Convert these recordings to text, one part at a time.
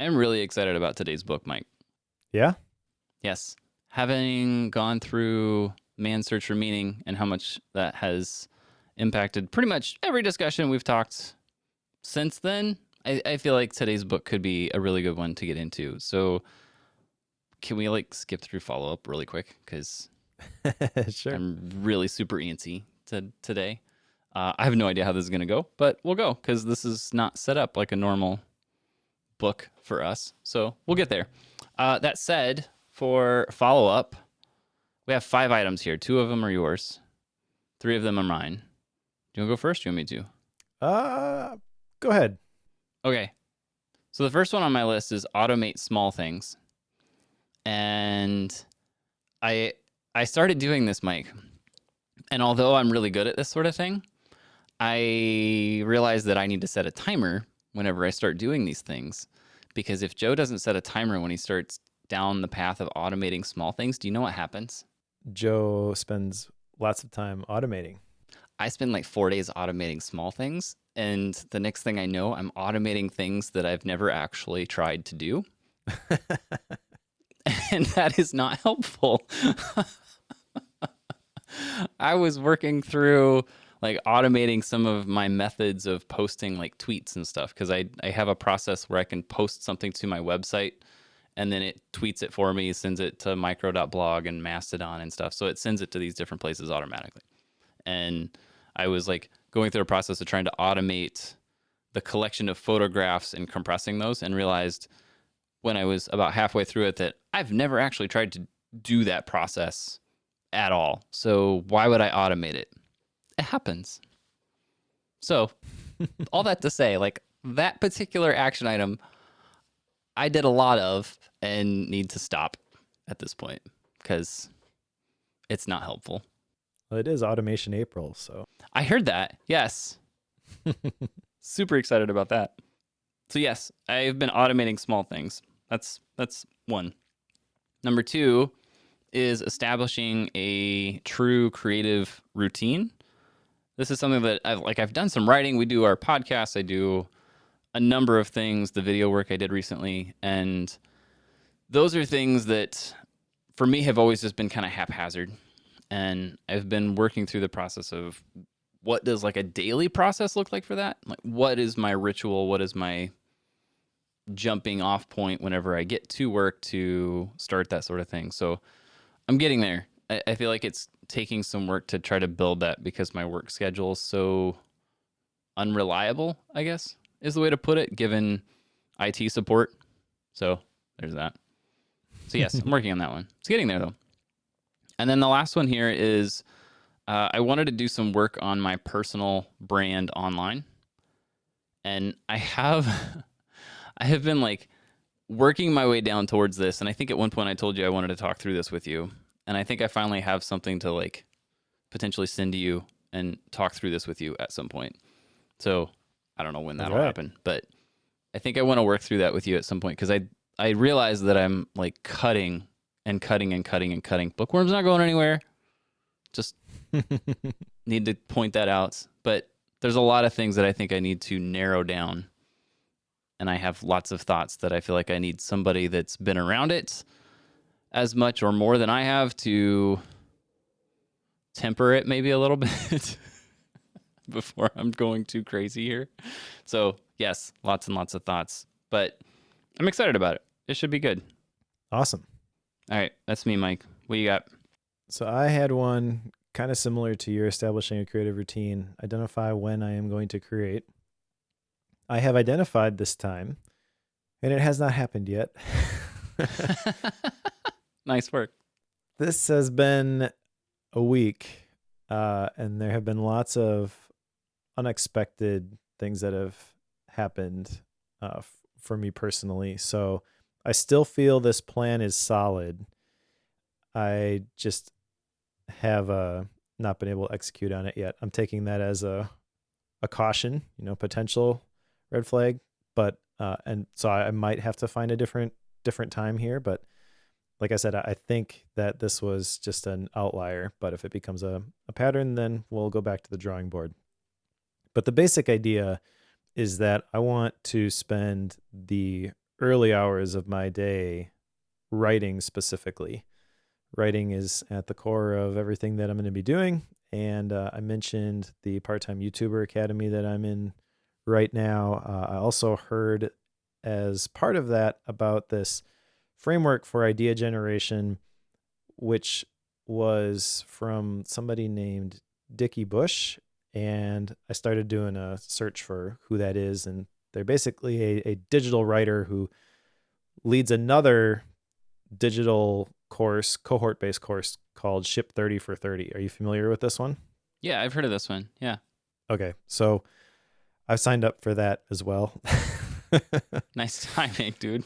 I'm really excited about today's book, Mike. Yeah? Yes. Having gone through Man's Search for Meaning and how much that has impacted pretty much every discussion we've talked since then, I feel like today's book could be a really good one to get into. So can we skip through follow-up really quick? Because Sure. I'm really super antsy today. I have no idea how this is going to go, but we'll go because this is not set up like a normal book for us. So we'll get there. That said, for follow up, we have 5 items here. 2 of them are yours, 3 of them are mine. Do you want to go first? Do you want me to? Go ahead. Okay. So the first one on my list is automate small things. And I started doing this, Mike. And although I'm really good at this sort of thing, I realized that I need to set a timer whenever I start doing these things. Because if Joe doesn't set a timer when he starts down the path of automating small things, do you know what happens? Joe spends lots of time automating. I spend like 4 days automating small things. And the next thing I know, I'm automating things that I've never actually tried to do. And that is not helpful. I was working through like automating some of my methods of posting like tweets and stuff because I have a process where I can post something to my website and then it tweets it for me, sends it to micro.blog and Mastodon and stuff. So it sends it to these different places automatically. And I was like going through a process of trying to automate the collection of photographs and compressing those and realized when I was about halfway through it that I've never actually tried to do that process at all. So why would I automate it? It happens. So all that to say, like that particular action item, I did a lot of and need to stop at this point because it's not helpful. Well, it is Automation April, so. I heard that. Yes. Super excited about that. So yes, I've been automating small things. That's one. Number 2 is establishing a true creative routine. This is something that I've done some writing. We do our podcast. I do a number of things, the video work I did recently. And those are things that for me have always just been kind of haphazard. And I've been working through the process of what does like a daily process look like for that? Like what is my ritual? What is my jumping off point whenever I get to work to start that sort of thing? So I'm getting there. I feel like it's taking some work to try to build that because my work schedule is so unreliable, I guess, is the way to put it, given IT support. So there's that. So yes, I'm working on that one. It's getting there though. And then the last one here is I wanted to do some work on my personal brand online. And I have been like working my way down towards this. And I think at one point I told you I wanted to talk through this with you. And I think I finally have something to like potentially send to you and talk through this with you at some point. So I don't know when that'll happen, but I think I want to work through that with you at some point because I realize that I'm like cutting and cutting and cutting and cutting. Bookworm's not going anywhere. Just need to point that out. But there's a lot of things that I think I need to narrow down. And I have lots of thoughts that I feel like I need somebody that's been around it as much or more than I have to temper it maybe a little bit before I'm going too crazy here. So yes, lots and lots of thoughts, but I'm excited about it. It should be good. Awesome. All right, that's me, Mike. What you got? So I had one kind of similar to your establishing a creative routine. Identify when I am going to create. I have identified this time, and it has not happened yet. Nice work. This has been a week, and there have been lots of unexpected things that have happened for me personally. So I still feel this plan is solid. I just have not been able to execute on it yet. I'm taking that as a caution, potential red flag. But and so I might have to find a different time here. But like I said, I think that this was just an outlier. But if it becomes a pattern, then we'll go back to the drawing board. But the basic idea is that I want to spend the early hours of my day writing specifically. Writing is at the core of everything that I'm going to be doing. And I mentioned the part-time YouTuber Academy that I'm in right now. I also heard as part of that about this framework for idea generation, which was from somebody named Dickie Bush. And I started doing a search for who that is. And they're basically a digital writer who leads another digital course, cohort-based course called Ship 30 for 30. Are you familiar with this one? Yeah, I've heard of this one. Yeah. Okay, so I've signed up for that as well. Nice timing, dude.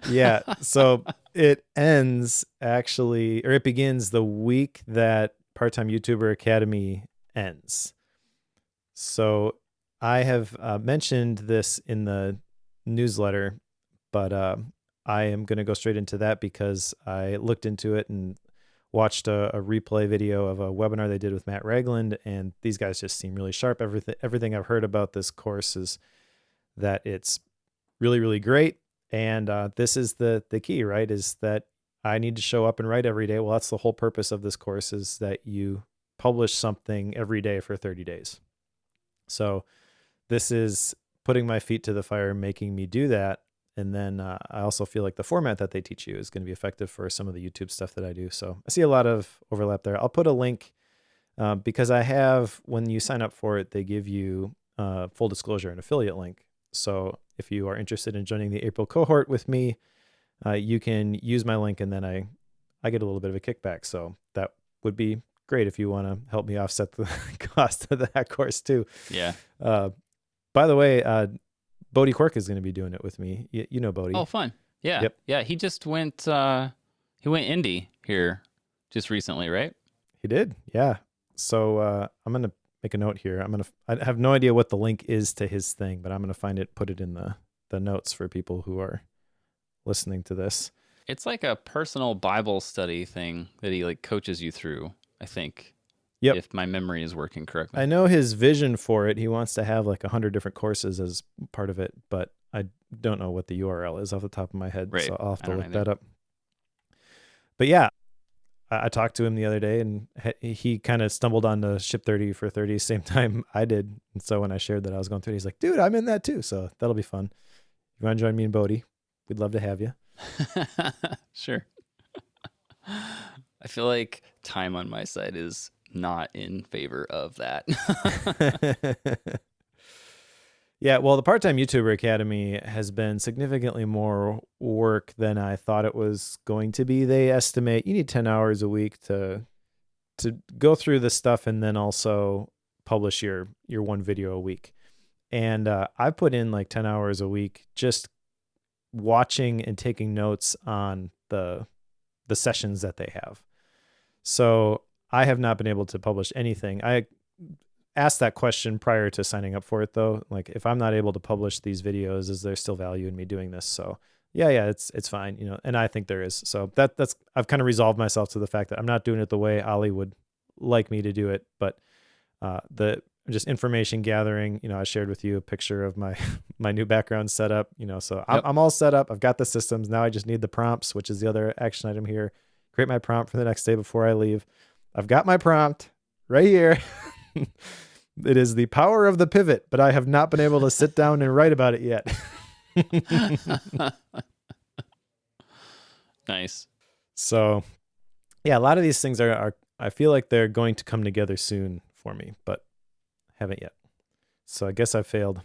Yeah, so it ends actually, or it begins the week that Part-Time YouTuber Academy ends. So I have mentioned this in the newsletter, but I am going to go straight into that because I looked into it and watched a replay video of a webinar they did with Matt Ragland, and these guys just seem really sharp. Everything I've heard about this course is that it's really, really great. And this is the key, right? Is that I need to show up and write every day. Well, that's the whole purpose of this course, is that you publish something every day for 30 days. So this is putting my feet to the fire, making me do that. And then I also feel like the format that they teach you is going to be effective for some of the YouTube stuff that I do. So I see a lot of overlap there. I'll put a link because I have, when you sign up for it, they give you full disclosure, an affiliate link. So if you are interested in joining the April cohort with me, you can use my link, and then I get a little bit of a kickback. So that would be great if you want to help me offset the cost of that course too. Yeah. By the way, Bodie Quirk is going to be doing it with me. You know Bodie. Oh, fun. Yeah. Yep. Yeah. He just went, he went indie here just recently, right? He did. Yeah. So I'm going to make a note here. I have no idea what the link is to his thing, but I'm going to find it, put it in the notes for people who are listening to this. It's like a personal Bible study thing that he like coaches you through, I think. Yep. If my memory is working correctly. I know his vision for it. He wants to have like 100 different courses as part of it, but I don't know what the URL is off the top of my head. Right. So I'll have to look either. that up. But yeah, I talked to him the other day, and he kind of stumbled on the Ship 30 for 30 same time I did. And so when I shared that I was going through it, he's like, dude, I'm in that too. So that'll be fun. If you want to join me and Bodie, we'd love to have you. Sure. I feel like time on my side is not in favor of that. Yeah, well, the Part-Time YouTuber Academy has been significantly more work than I thought it was going to be. They estimate you need 10 hours a week to go through this stuff and then also publish your one video a week. And I put in like 10 hours a week just watching and taking notes on the sessions that they have. So I have not been able to publish anything. I asked that question prior to signing up for it, though. Like, if I'm not able to publish these videos, is there still value in me doing this? So yeah, it's fine, you know. And I think there is. So that's I've kind of resolved myself to the fact that I'm not doing it the way Ali would like me to do it. But the just information gathering, you know, I shared with you a picture of my new background setup, you know. So Yep. I'm all set up. I've got the systems. Now I just need the prompts, which is the other action item here. Create my prompt for the next day before I leave. I've got my prompt right here. It is the power of the pivot, but I have not been able to sit down and write about it yet. Nice. So yeah, a lot of these things are I feel like they're going to come together soon for me, but haven't yet. So I guess I failed.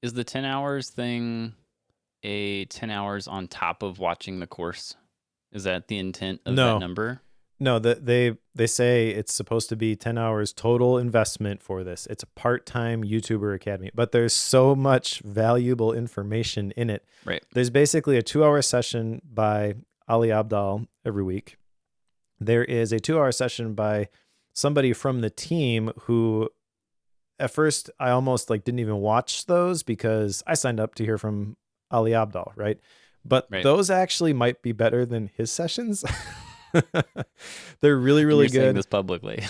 Is the 10 hours thing a 10 hours on top of watching the course? Is that the intent of that number? No, they say it's supposed to be 10 hours total investment for this. It's a part-time YouTuber Academy, but there's so much valuable information in it. Right. There's basically a 2-hour session by Ali Abdal every week. There is a 2-hour session by somebody from the team who at first I almost like didn't even watch those because I signed up to hear from Ali Abdal, right? But those actually might be better than his sessions. They're really, really You're good. saying this publicly.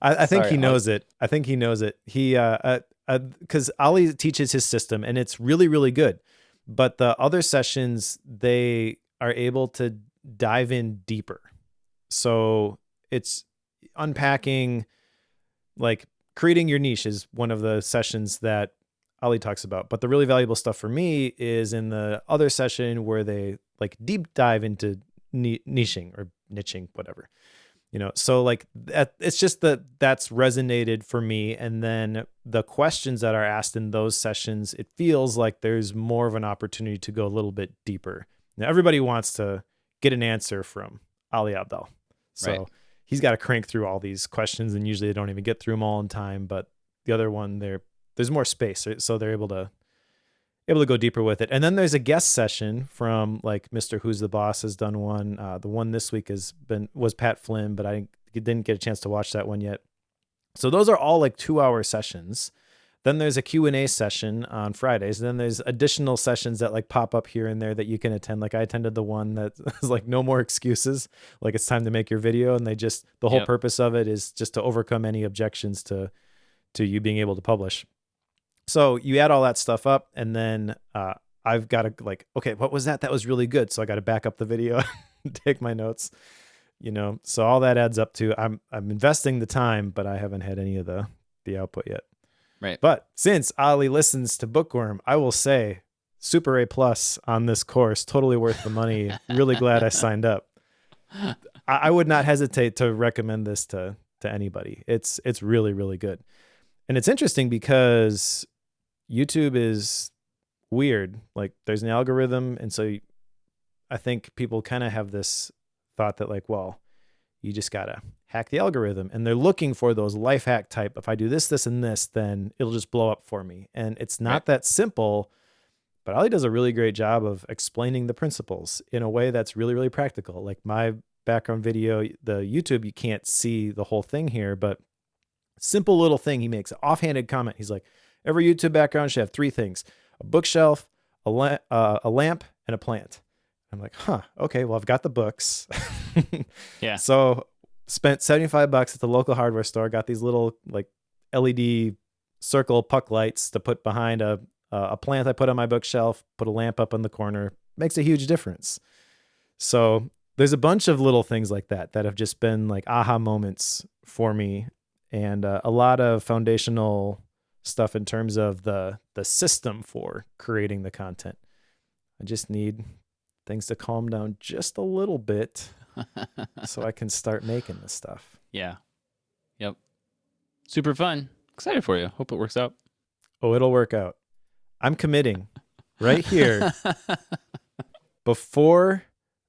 I think he knows it. I think he knows it. He, because Ali teaches his system and it's really, really good. But the other sessions, they are able to dive in deeper. So it's unpacking, like creating your niche is one of the sessions that Ali talks about. But the really valuable stuff for me is in the other session where they like deep dive into niching or niching, whatever. So like that, it's just that's resonated for me. And then the questions that are asked in those sessions, it feels like there's more of an opportunity to go a little bit deeper. Now, everybody wants to get an answer from Ali Abdaal. So he's got to crank through all these questions, and usually they don't even get through them all in time. But the other one, there's more space, so they're able to go deeper with it. And then there's a guest session from like Mr. Who's the Boss has done one. The one this week was Pat Flynn, but I didn't get a chance to watch that one yet. So those are all like 2-hour sessions. Then there's a Q&A session on Fridays. And then there's additional sessions that like pop up here and there that you can attend. Like I attended the one that was like no more excuses. Like it's time to make your video. And the whole purpose of it is just to overcome any objections to you being able to publish. So you add all that stuff up, and then I've got to like, okay, what was that? That was really good. So I got to back up the video, take my notes, So all that adds up to I'm investing the time, but I haven't had any of the output yet. Right. But since Ali listens to Bookworm, I will say super A+ on this course. Totally worth the money. Really glad I signed up. I would not hesitate to recommend this to anybody. It's really, really good. And it's interesting because YouTube is weird. Like there's an algorithm. And so I think people kind of have this thought that like, well, you just got to hack the algorithm. And they're looking for those life hack type. If I do this, this, and this, then it'll just blow up for me. And it's not that simple, but Ali does a really great job of explaining the principles in a way that's really, really practical. Like my background video, the YouTube, you can't see the whole thing here, but simple little thing. He makes an offhanded comment. He's like, every YouTube background should have 3 things: a bookshelf, a lamp, and a plant. I'm like, okay, well, I've got the books. Yeah. So spent $75 at the local hardware store, got these little like LED circle puck lights to put behind a plant I put on my bookshelf, put a lamp up in the corner. Makes a huge difference. So there's a bunch of little things like that have just been like aha moments for me. And a lot of foundational stuff in terms of the system for creating the content. I just need things to calm down just a little bit so I can start making this stuff. Yeah. Yep. Super fun. Excited for you. Hope it works out. Oh, it'll work out. I'm committing right here before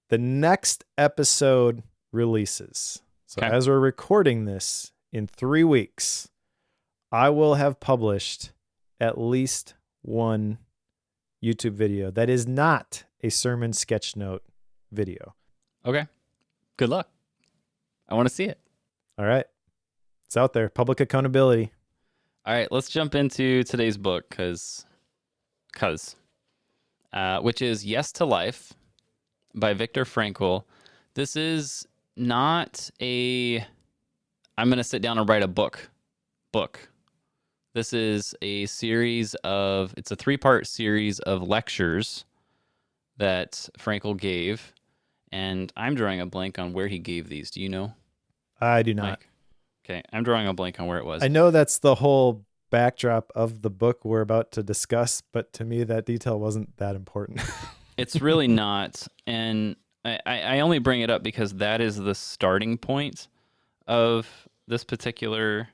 the next episode releases. So as we're recording this in 3 weeks, I will have published at least one YouTube video that is not a sermon sketch note video. Okay. Good luck. I want to see it. All right. It's out there. Public accountability. All right. Let's jump into today's book which is Yes to Life by Victor Frankl. This is not I'm going to sit down and write a book. This is a series it's a 3-part series of lectures that Frankl gave, and I'm drawing a blank on where he gave these. Do you know? I do not. Mike? Okay, I'm drawing a blank on where it was. I know that's the whole backdrop of the book we're about to discuss, but to me that detail wasn't that important. It's really not, and I only bring it up because that is the starting point of this particular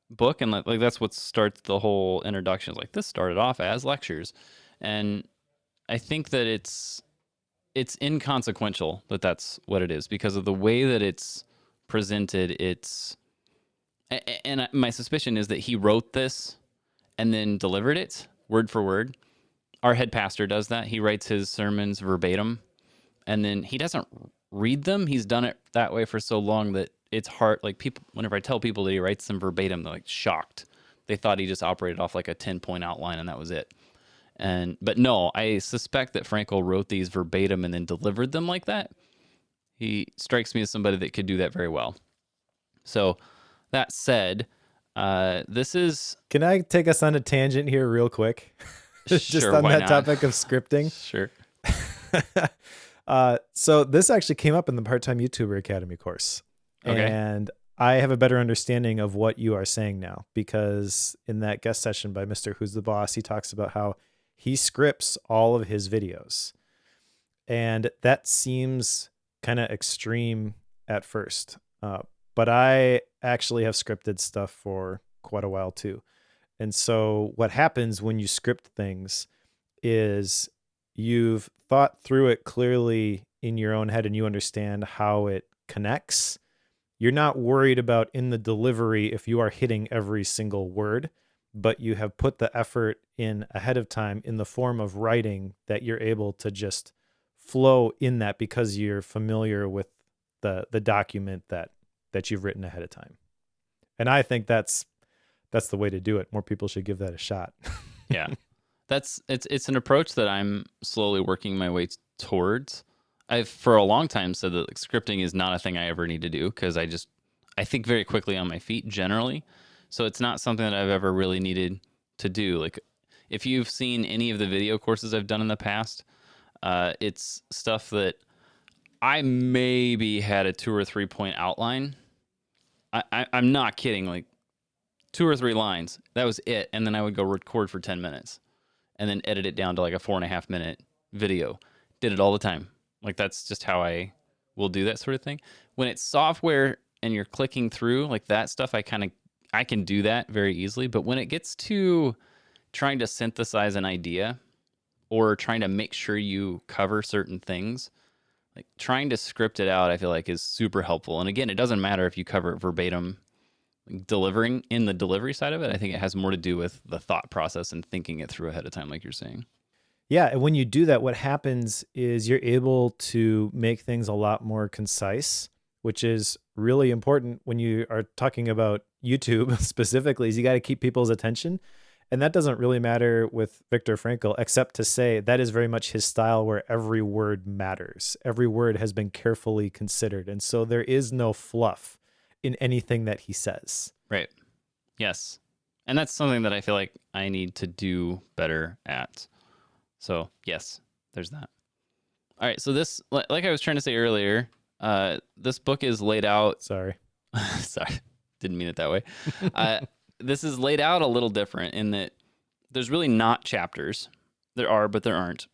book, and like that's what starts the whole introduction. Like this started off as lectures, and I think that it's inconsequential that that's what it is because of the way that it's presented. And my suspicion is that he wrote this and then delivered it word for word. Our head pastor does that. He writes his sermons verbatim, and then he doesn't read them. He's done it that way for so long that it's hard. Like people, whenever I tell people that he writes them verbatim, they're like shocked. They thought he just operated off like a 10-point outline and that was it. But no, I suspect that Frankl wrote these verbatim and then delivered them like that. He strikes me as somebody that could do that very well. So that said, this is... Can I take us on a tangent here real quick? just Sure, on why that not? topic of scripting. Sure. So this actually came up in the Part-Time YouTuber Academy course. Okay. And I have a better understanding of what you are saying now, because in that guest session by Mr. Who's the Boss, he talks about how he scripts all of his videos. And that seems kind of extreme at first. But I actually have scripted stuff for quite a while too. And so what happens when you script things is you've thought through it clearly in your own head and you understand how it connects. You're not worried about in the delivery if you are hitting every single word, but you have put the effort in ahead of time in the form of writing that you're able to just flow in that because you're familiar with the document that you've written ahead of time. And I think that's the way to do it. More people should give that a shot. Yeah. It's an approach that I'm slowly working my way towards. I've for a long time said that like, scripting is not a thing I ever need to do because I think very quickly on my feet generally. So it's not something that I've ever really needed to do. Like if you've seen any of the video courses I've done in the past, it's stuff that I maybe had a 2 or 3 point outline. I'm not kidding. Like 2 or 3 lines. That was it. And then I would go record for 10 minutes and then edit it down to like a 4.5 minute video. Did it all the time. Like that's just how I will do that sort of thing. When it's software and you're clicking through like that stuff, I can do that very easily. But when it gets to trying to synthesize an idea or trying to make sure you cover certain things, like trying to script it out, I feel like is super helpful. And again, it doesn't matter if you cover it verbatim, delivering in the delivery side of it. I think it has more to do with the thought process and thinking it through ahead of time, like you're saying. Yeah, and when you do that, what happens is you're able to make things a lot more concise, which is really important when you are talking about YouTube specifically, is you got to keep people's attention. And that doesn't really matter with Victor Frankl, except to say that is very much his style where every word matters. Every word has been carefully considered. And so there is no fluff in anything that he says. Right. Yes. And that's something that I feel like I need to do better at. So, yes, there's that. All right. So this, like I was trying to say earlier, this book is laid out. Sorry. Sorry. Didn't mean it that way. This is laid out a little different in that there's really not chapters. There are, but there aren't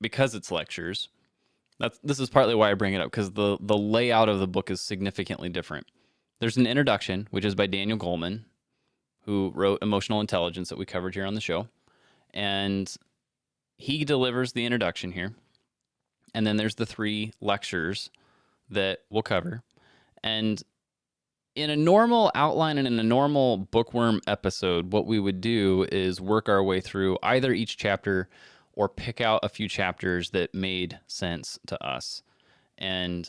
because it's lectures. This is partly why I bring it up because the layout of the book is significantly different. There's an introduction, which is by Daniel Goleman, who wrote Emotional Intelligence that we covered here on the show. And he delivers the introduction here. And then there's the 3 lectures that we'll cover. And in a normal outline and in a normal bookworm episode, what we would do is work our way through either each chapter or pick out a few chapters that made sense to us. And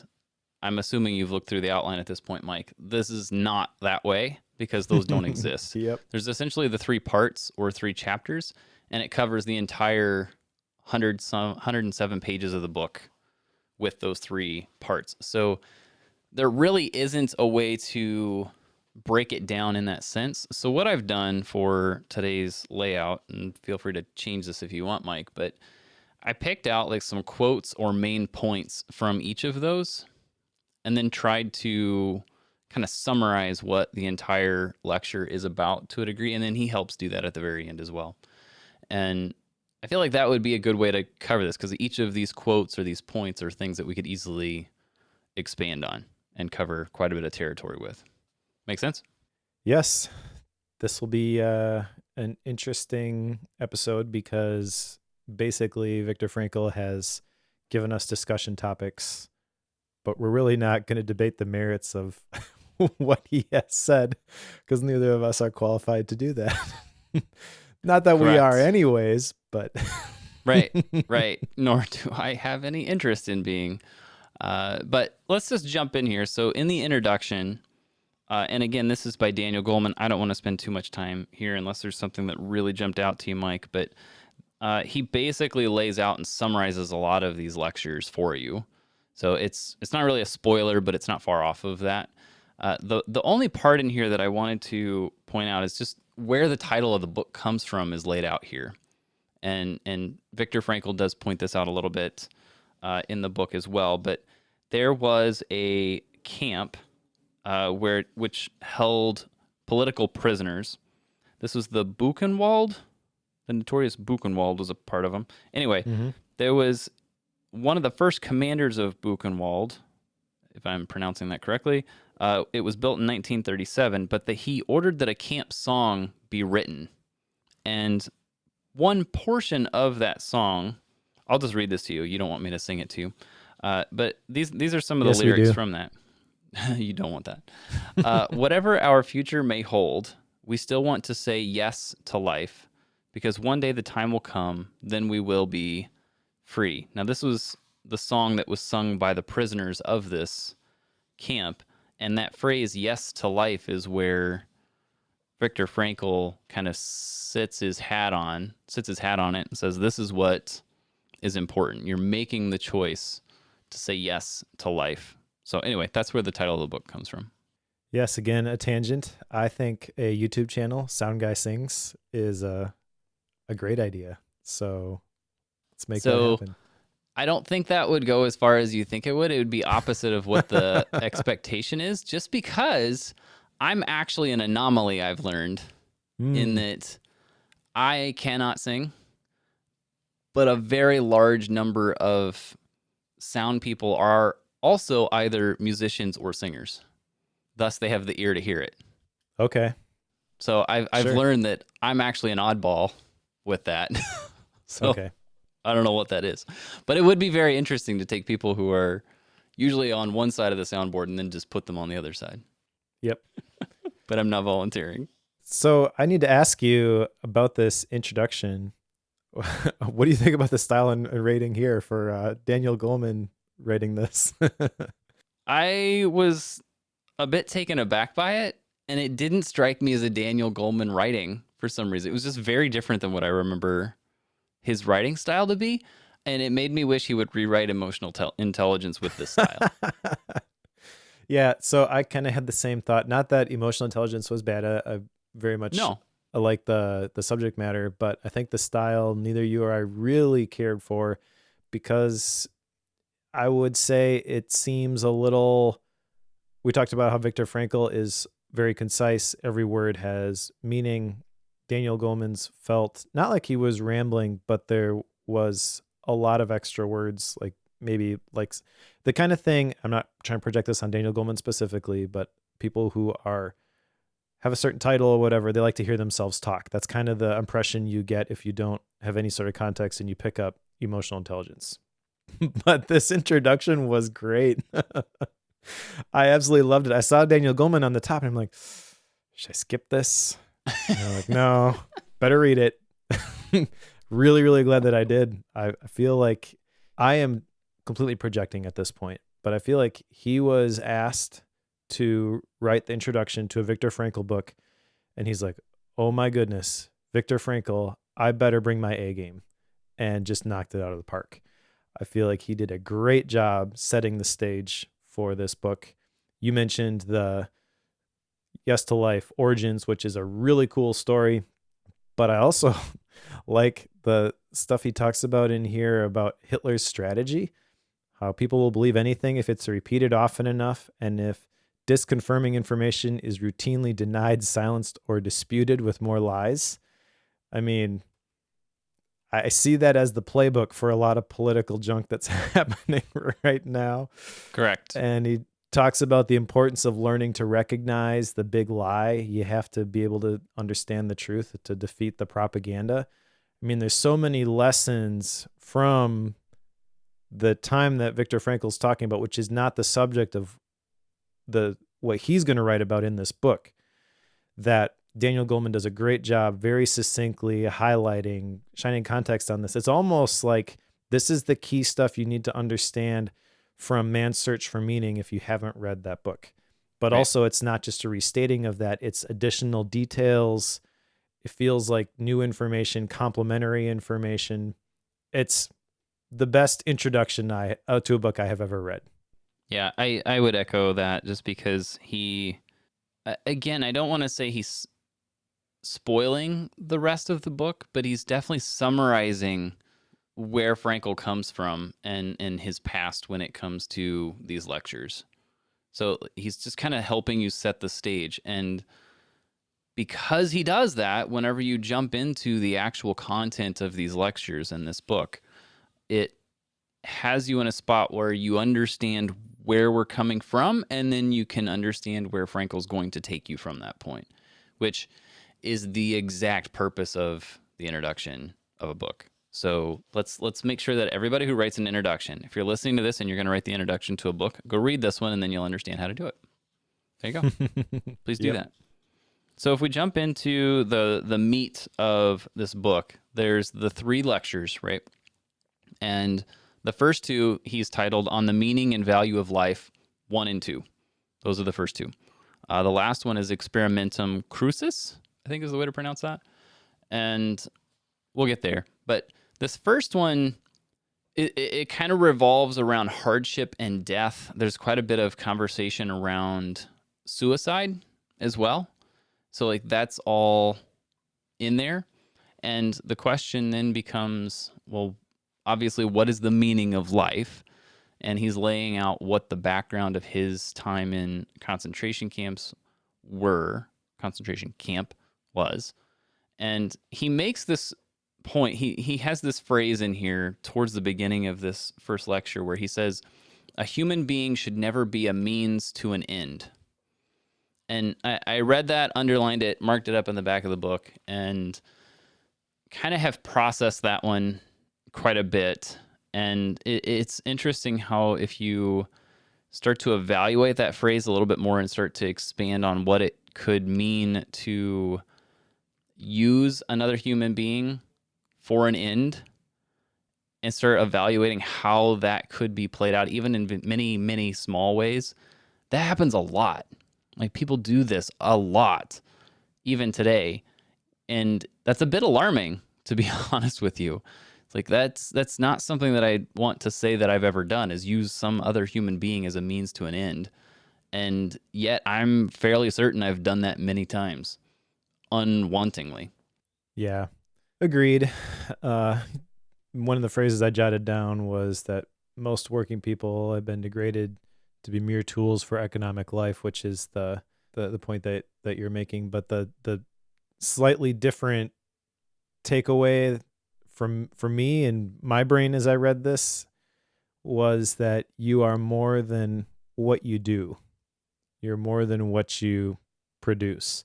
I'm assuming you've looked through the outline at this point, Mike. This is not that way because those don't exist. Yep. There's essentially the 3 parts or 3 chapters, and it covers the entire 107 pages of the book with those 3 parts. So there really isn't a way to break it down in that sense. So what I've done for today's layout, and feel free to change this if you want, Mike, but I picked out like some quotes or main points from each of those and then tried to kind of summarize what the entire lecture is about to a degree. And then he helps do that at the very end as well. And I feel like that would be a good way to cover this because each of these quotes or these points are things that we could easily expand on and cover quite a bit of territory with. Make sense? Yes. This will be an interesting episode because basically Victor Frankl has given us discussion topics, but we're really not going to debate the merits of what he has said because neither of us are qualified to do that. Not that we are anyways, but right. Nor do I have any interest in being. But let's just jump in here. So in the introduction, and again, this is by Daniel Goleman. I don't want to spend too much time here unless there's something that really jumped out to you, Mike. But he basically lays out and summarizes a lot of these lectures for you. So it's not really a spoiler, but it's not far off of that. The only part in here that I wanted to point out is just where the title of the book comes from is laid out here. and Victor Frankl does point this out a little bit in the book as well. But there was a camp which held political prisoners. This was the Buchenwald. The notorious Buchenwald was a part of them. Anyway, there was one of the first commanders of Buchenwald, if I'm pronouncing that correctly. It was built in 1937, but he ordered that a camp song be written. And one portion of that song, I'll just read this to you. You don't want me to sing it to you. But these are some of the lyrics from that. You don't want that. Whatever our future may hold, we still want to say yes to life, because one day the time will come, then we will be free. Now, this was the song that was sung by the prisoners of this camp, and that phrase, yes to life, is where Viktor Frankl kind of sits his hat on it and says, this is what is important. You're making the choice to say yes to life. So anyway, that's where the title of the book comes from. Yes, again, a tangent. I think a YouTube channel, Sound Guy Sings, is a great idea. So let's make that happen. I don't think that would go as far as you think it would. It would be opposite of what the expectation is, just because I'm actually an anomaly, I've learned, in that I cannot sing, but a very large number of sound people are also either musicians or singers. Thus, they have the ear to hear it. Okay. So I've learned that I'm actually an oddball with that. So okay. I don't know what that is. But it would be very interesting to take people who are usually on one side of the soundboard and then just put them on the other side. Yep. But I'm not volunteering. So I need to ask you about this introduction. What do you think about the style and rating here for Daniel Goleman rating this? I was a bit taken aback by it, and it didn't strike me as a Daniel Goleman writing for some reason. It was just very different than what I remember his writing style to be, and it made me wish he would rewrite Emotional Intelligence with this style. Yeah, so I kind of had the same thought. Not that Emotional Intelligence was bad. I very much I like the subject matter, but I think the style neither you or I really cared for, because I would say it seems a little... We talked about how Viktor Frankl is very concise. Every word has meaning. Daniel Goleman's felt not like he was rambling, but there was a lot of extra words, like maybe like the kind of thing, I'm not trying to project this on Daniel Goleman specifically, but people who have a certain title or whatever, they like to hear themselves talk. That's kind of the impression you get if you don't have any sort of context and you pick up Emotional Intelligence. But this introduction was great. I absolutely loved it. I saw Daniel Goleman on the top and I'm like, should I skip this? And I'm like, no, better read it. Really, really glad that I did. I feel like I am completely projecting at this point, but I feel like he was asked to write the introduction to a Viktor Frankl book. And he's like, oh my goodness, Viktor Frankl, I better bring my A game, and just knocked it out of the park. I feel like he did a great job setting the stage for this book. You mentioned the Yes to Life Origins, which is a really cool story, but I also like the stuff he talks about in here about Hitler's strategy, how people will believe anything if it's repeated often enough, and if disconfirming information is routinely denied, silenced, or disputed with more lies. I mean, I see that as the playbook for a lot of political junk that's happening right now. Correct. And he talks about the importance of learning to recognize the big lie. You have to be able to understand the truth to defeat the propaganda. I mean, there's so many lessons from the time that Viktor Frankl's talking about, which is not the subject of what he's going to write about in this book, that Daniel Goleman does a great job very succinctly highlighting, shining context on this. It's almost like this is the key stuff you need to understand from Man's Search for Meaning if you haven't read that book. But also it's not just a restating of that, it's additional details. It feels like new information, complementary information. It's the best introduction to a book I have ever read. Yeah, I would echo that, just because he, again, I don't want to say he's spoiling the rest of the book, but he's definitely summarizing where Frankl comes from and his past when it comes to these lectures. So he's just kind of helping you set the stage. And because he does that, whenever you jump into the actual content of these lectures in this book, it has you in a spot where you understand where we're coming from, and then you can understand where Frankl's going to take you from that point, which is the exact purpose of the introduction of a book. So let's make sure that everybody who writes an introduction, if you're listening to this and you're going to write the introduction to a book, go read this one, and then you'll understand how to do it. There you go. Please do that. So if we jump into the meat of this book, there's the 3 lectures, right? And the first 2 he's titled On the Meaning and Value of Life 1 and 2. Those are the first 2. The last one is Experimentum Crucis, I think is the way to pronounce that. And we'll get there. But this first one, it kind of revolves around hardship and death. There's quite a bit of conversation around suicide as well. So like that's all in there. And the question then becomes, well, obviously, what is the meaning of life? And he's laying out what the background of his time in concentration camp was. And he makes this point. He has this phrase in here towards the beginning of this first lecture where he says, a human being should never be a means to an end. And I read that, underlined it, marked it up in the back of the book, and kind of have processed that one quite a bit. And it's interesting how if you start to evaluate that phrase a little bit more and start to expand on what it could mean to use another human being for an end and start evaluating how that could be played out, even in many, many small ways, that happens a lot. Like people do this a lot, even today. And that's a bit alarming, to be honest with you. It's like that's not something that I want to say that I've ever done, is use some other human being as a means to an end. And yet I'm fairly certain I've done that many times, unwantingly. Yeah, agreed. One of the phrases I jotted down was that most working people have been degraded to be mere tools for economic life, which is the point that you're making. But the slightly different takeaway from me and my brain as I read this was that you are more than what you do. You're more than what you produce.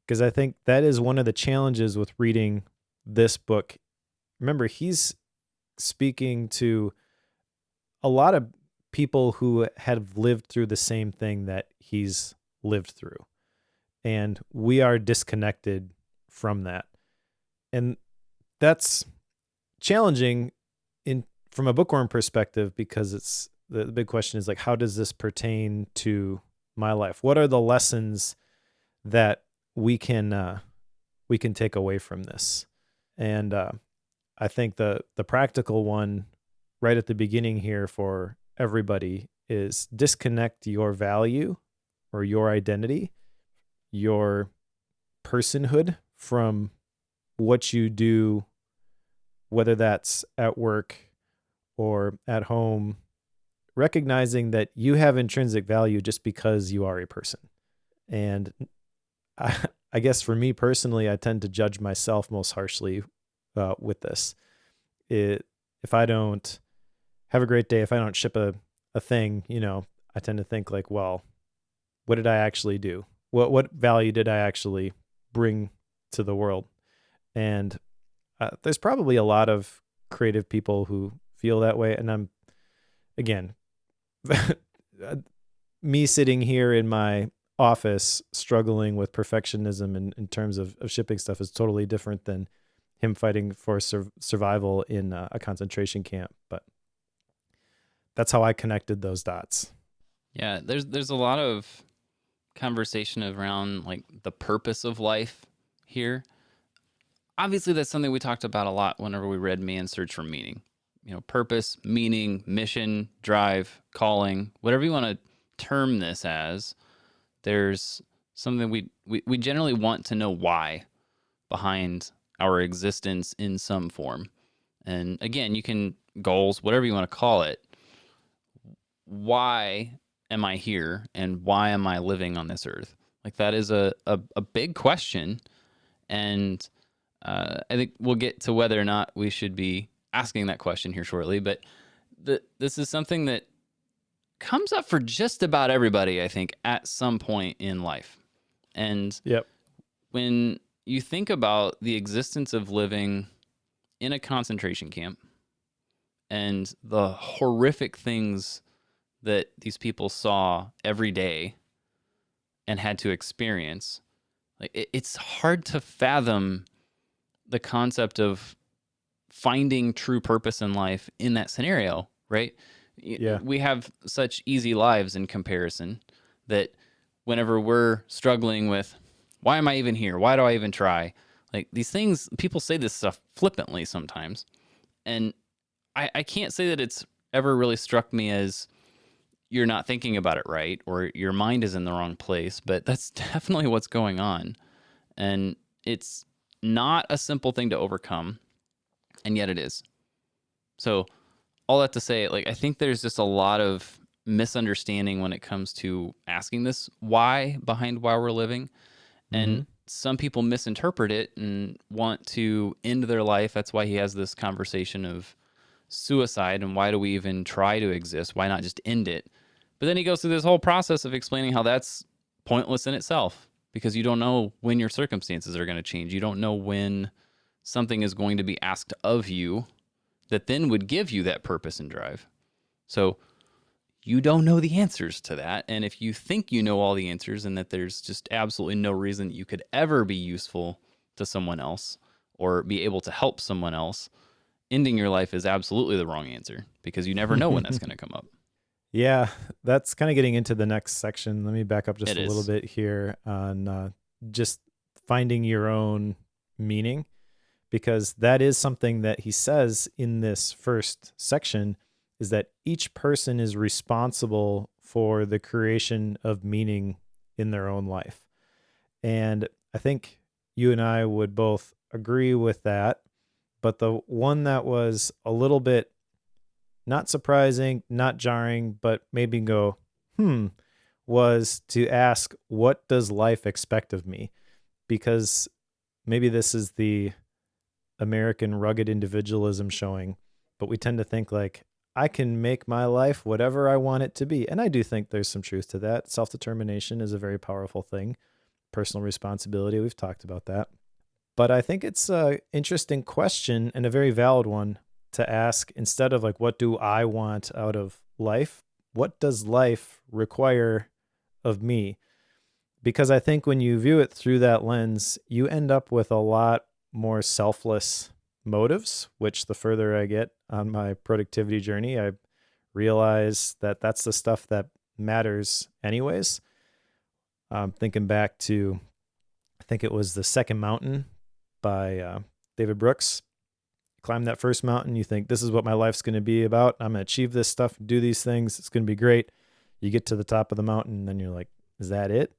Because I think that is one of the challenges with reading this book. Remember, he's speaking to a lot of people who have lived through the same thing that he's lived through. And we are disconnected from that. And that's challenging from a bookworm perspective, because it's the big question is like, how does this pertain to my life? What are the lessons that we can take away from this? And I think the practical one right at the beginning here for everybody is disconnect your value or your identity, your personhood from what you do, whether that's at work or at home, recognizing that you have intrinsic value just because you are a person. And I guess for me personally, I tend to judge myself most harshly with this. If I don't have a great day, if I don't ship a thing, I tend to think like, well, what did I actually do? What value did I actually bring to the world? And there's probably a lot of creative people who feel that way. And I'm, again, me sitting here in my office struggling with perfectionism in terms of shipping stuff is totally different than him fighting for survival in a concentration camp. But that's how I connected those dots. Yeah, there's a lot of conversation around like the purpose of life here. Obviously, that's something we talked about a lot whenever we read Man's Search for Meaning. Purpose, meaning, mission, drive, calling, whatever you want to term this as. There's something we generally want to know why. behind our existence in some form. And again, you can goals, whatever you want to call it. Why am I here and why am I living on this earth? Like that is a big question. And I think we'll get to whether or not we should be asking that question here shortly. But this is something that comes up for just about everybody, I think, at some point in life. And Yep. when you think about the existence of living in a concentration camp and the horrific things that these people saw every day and had to experience, like it's hard to fathom the concept of finding true purpose in life in that scenario, right? Yeah. We have such easy lives in comparison that whenever we're struggling with, why am I even here? Why do I even try? Like these things, people say this stuff flippantly sometimes. And I can't say that it's ever really struck me as you're not thinking about it right or your mind is in the wrong place, but that's definitely what's going on. And it's not a simple thing to overcome, and yet it is. So all that to say, like, I think there's just a lot of misunderstanding when it comes to asking this why behind why we're living. And some people misinterpret it and want to end their life. That's why he has this conversation of suicide and why do we even try to exist? Why not just end it? But then he goes through this whole process of explaining how that's pointless in itself because you don't know when your circumstances are going to change. You don't know when something is going to be asked of you that then would give you that purpose and drive. So you don't know the answers to that. And if you think you know all the answers and that there's just absolutely no reason you could ever be useful to someone else or be able to help someone else, ending your life is absolutely the wrong answer because you never know when that's going to come up. Yeah, that's kind of getting into the next section. Let me back up just It a is. little bit here on just finding your own meaning, because that is something that he says in this first section, is that each person is responsible for the creation of meaning in their own life. And I think you and I would both agree with that. But the one that was a little bit not surprising, not jarring, but made me go, was to ask, what does life expect of me? Because maybe this is the American rugged individualism showing, but we tend to think like, I can make my life whatever I want it to be. And I do think there's some truth to that. Self-determination is a very powerful thing. Personal responsibility, we've talked about that. But I think it's an interesting question and a very valid one to ask, instead of like, what do I want out of life? What does life require of me? Because I think when you view it through that lens, you end up with a lot more selfless motives, which the further I get on my productivity journey, I realize that that's the stuff that matters anyways. Thinking back to, I think it was The Second Mountain by David Brooks. Climb that first mountain, you think, this is what my life's going to be about. I'm going to achieve this stuff, do these things. It's going to be great. You get to the top of the mountain, and then you're like, is that it?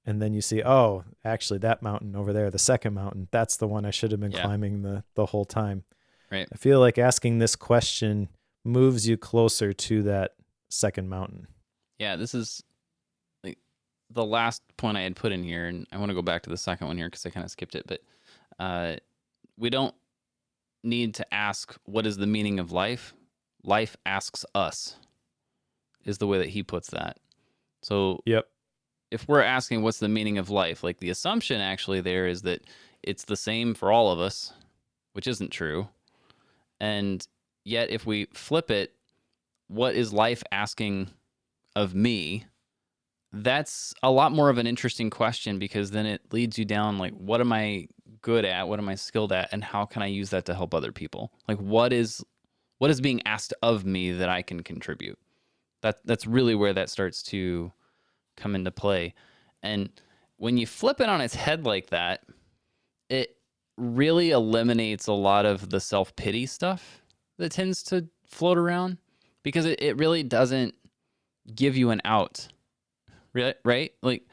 And then you see, oh, actually that mountain over there, the second mountain, that's the one I should have been climbing the whole time. Right. I feel like asking this question moves you closer to that second mountain. Yeah, this is like the last point I had put in here, and I want to go back to the second one here because I kind of skipped it. But we don't need to ask, what is the meaning of life? Life asks us, is the way that he puts that. So yep. If we're asking what's the meaning of life, like the assumption actually there is that it's the same for all of us, which isn't true. And yet if we flip it, what is life asking of me? That's a lot more of an interesting question, because then it leads you down like, what am I good at? What am I skilled at? And how can I use that to help other people? Like what is being asked of me that I can contribute? That's really where that starts to come into play. And when you flip it on its head like that, it really eliminates a lot of the self-pity stuff that tends to float around, because it really doesn't give you an out, right? Like,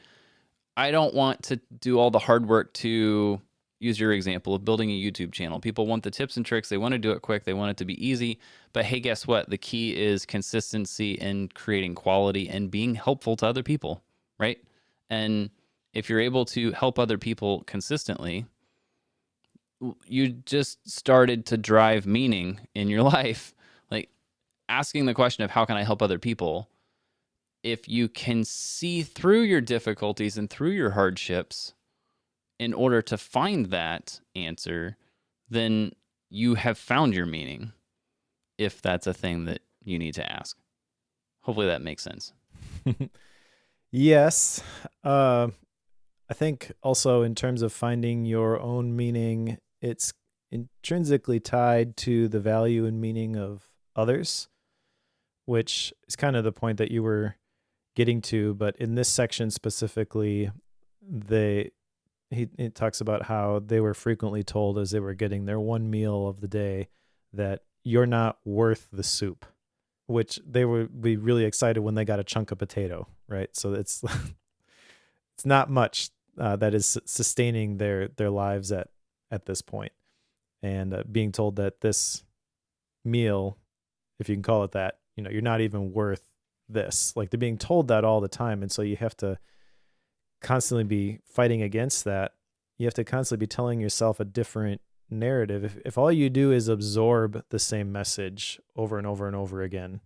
I don't want to do all the hard work to use your example of building a YouTube channel. People want the tips and tricks. They want to do it quick. They want it to be easy. But hey, guess what? The key is consistency and creating quality and being helpful to other people, right? And if you're able to help other people consistently, you just started to drive meaning in your life. Like asking the question of how can I help other people? If you can see through your difficulties and through your hardships in order to find that answer, then you have found your meaning, if that's a thing that you need to ask. Hopefully that makes sense. Yes. I think also in terms of finding your own meaning, it's intrinsically tied to the value and meaning of others, which is kind of the point that you were getting to. But in this section specifically, he talks about how they were frequently told as they were getting their one meal of the day that you're not worth the soup, which they would be really excited when they got a chunk of potato, right? So it's not much that is sustaining their lives at this point. And being told that this meal, if you can call it that, you're not even worth this. Like they're being told that all the time. And so you have to constantly be fighting against that. You have to constantly be telling yourself a different narrative. If all you do is absorb the same message over and over and over again,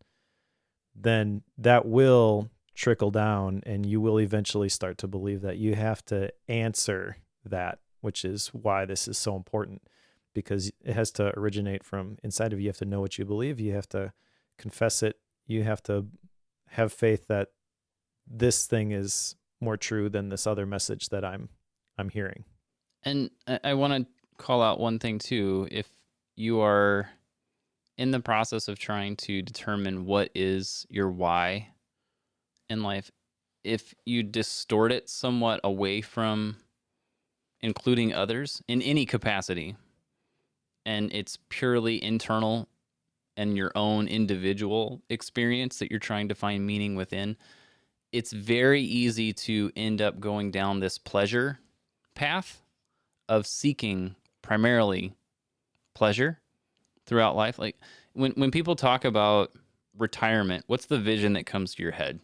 then that will trickle down and you will eventually start to believe that you have to answer that, which is why this is so important, because it has to originate from inside of you. You have to know what you believe. You have to confess it. You have to have faith that this thing is more true than this other message that I'm hearing. And I want to call out one thing too. If you are in the process of trying to determine what is your why in life, if you distort it somewhat away from including others in any capacity, and it's purely internal and your own individual experience that you're trying to find meaning within, it's very easy to end up going down this pleasure path of seeking primarily pleasure throughout life. Like when people talk about retirement, what's the vision that comes to your head?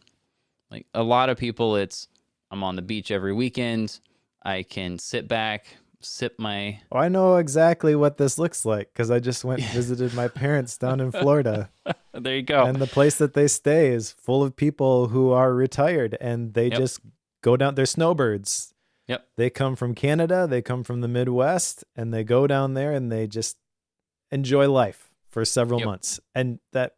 Like a lot of people, it's I'm on the beach every weekend. I can sit back, sip my... Oh, I know exactly what this looks like because I just went and visited my parents down in Florida. There you go. And the place that they stay is full of people who are retired and they just go down. They're snowbirds. Yep. They come from Canada. They come from the Midwest and they go down there and they just enjoy life for several months. And that,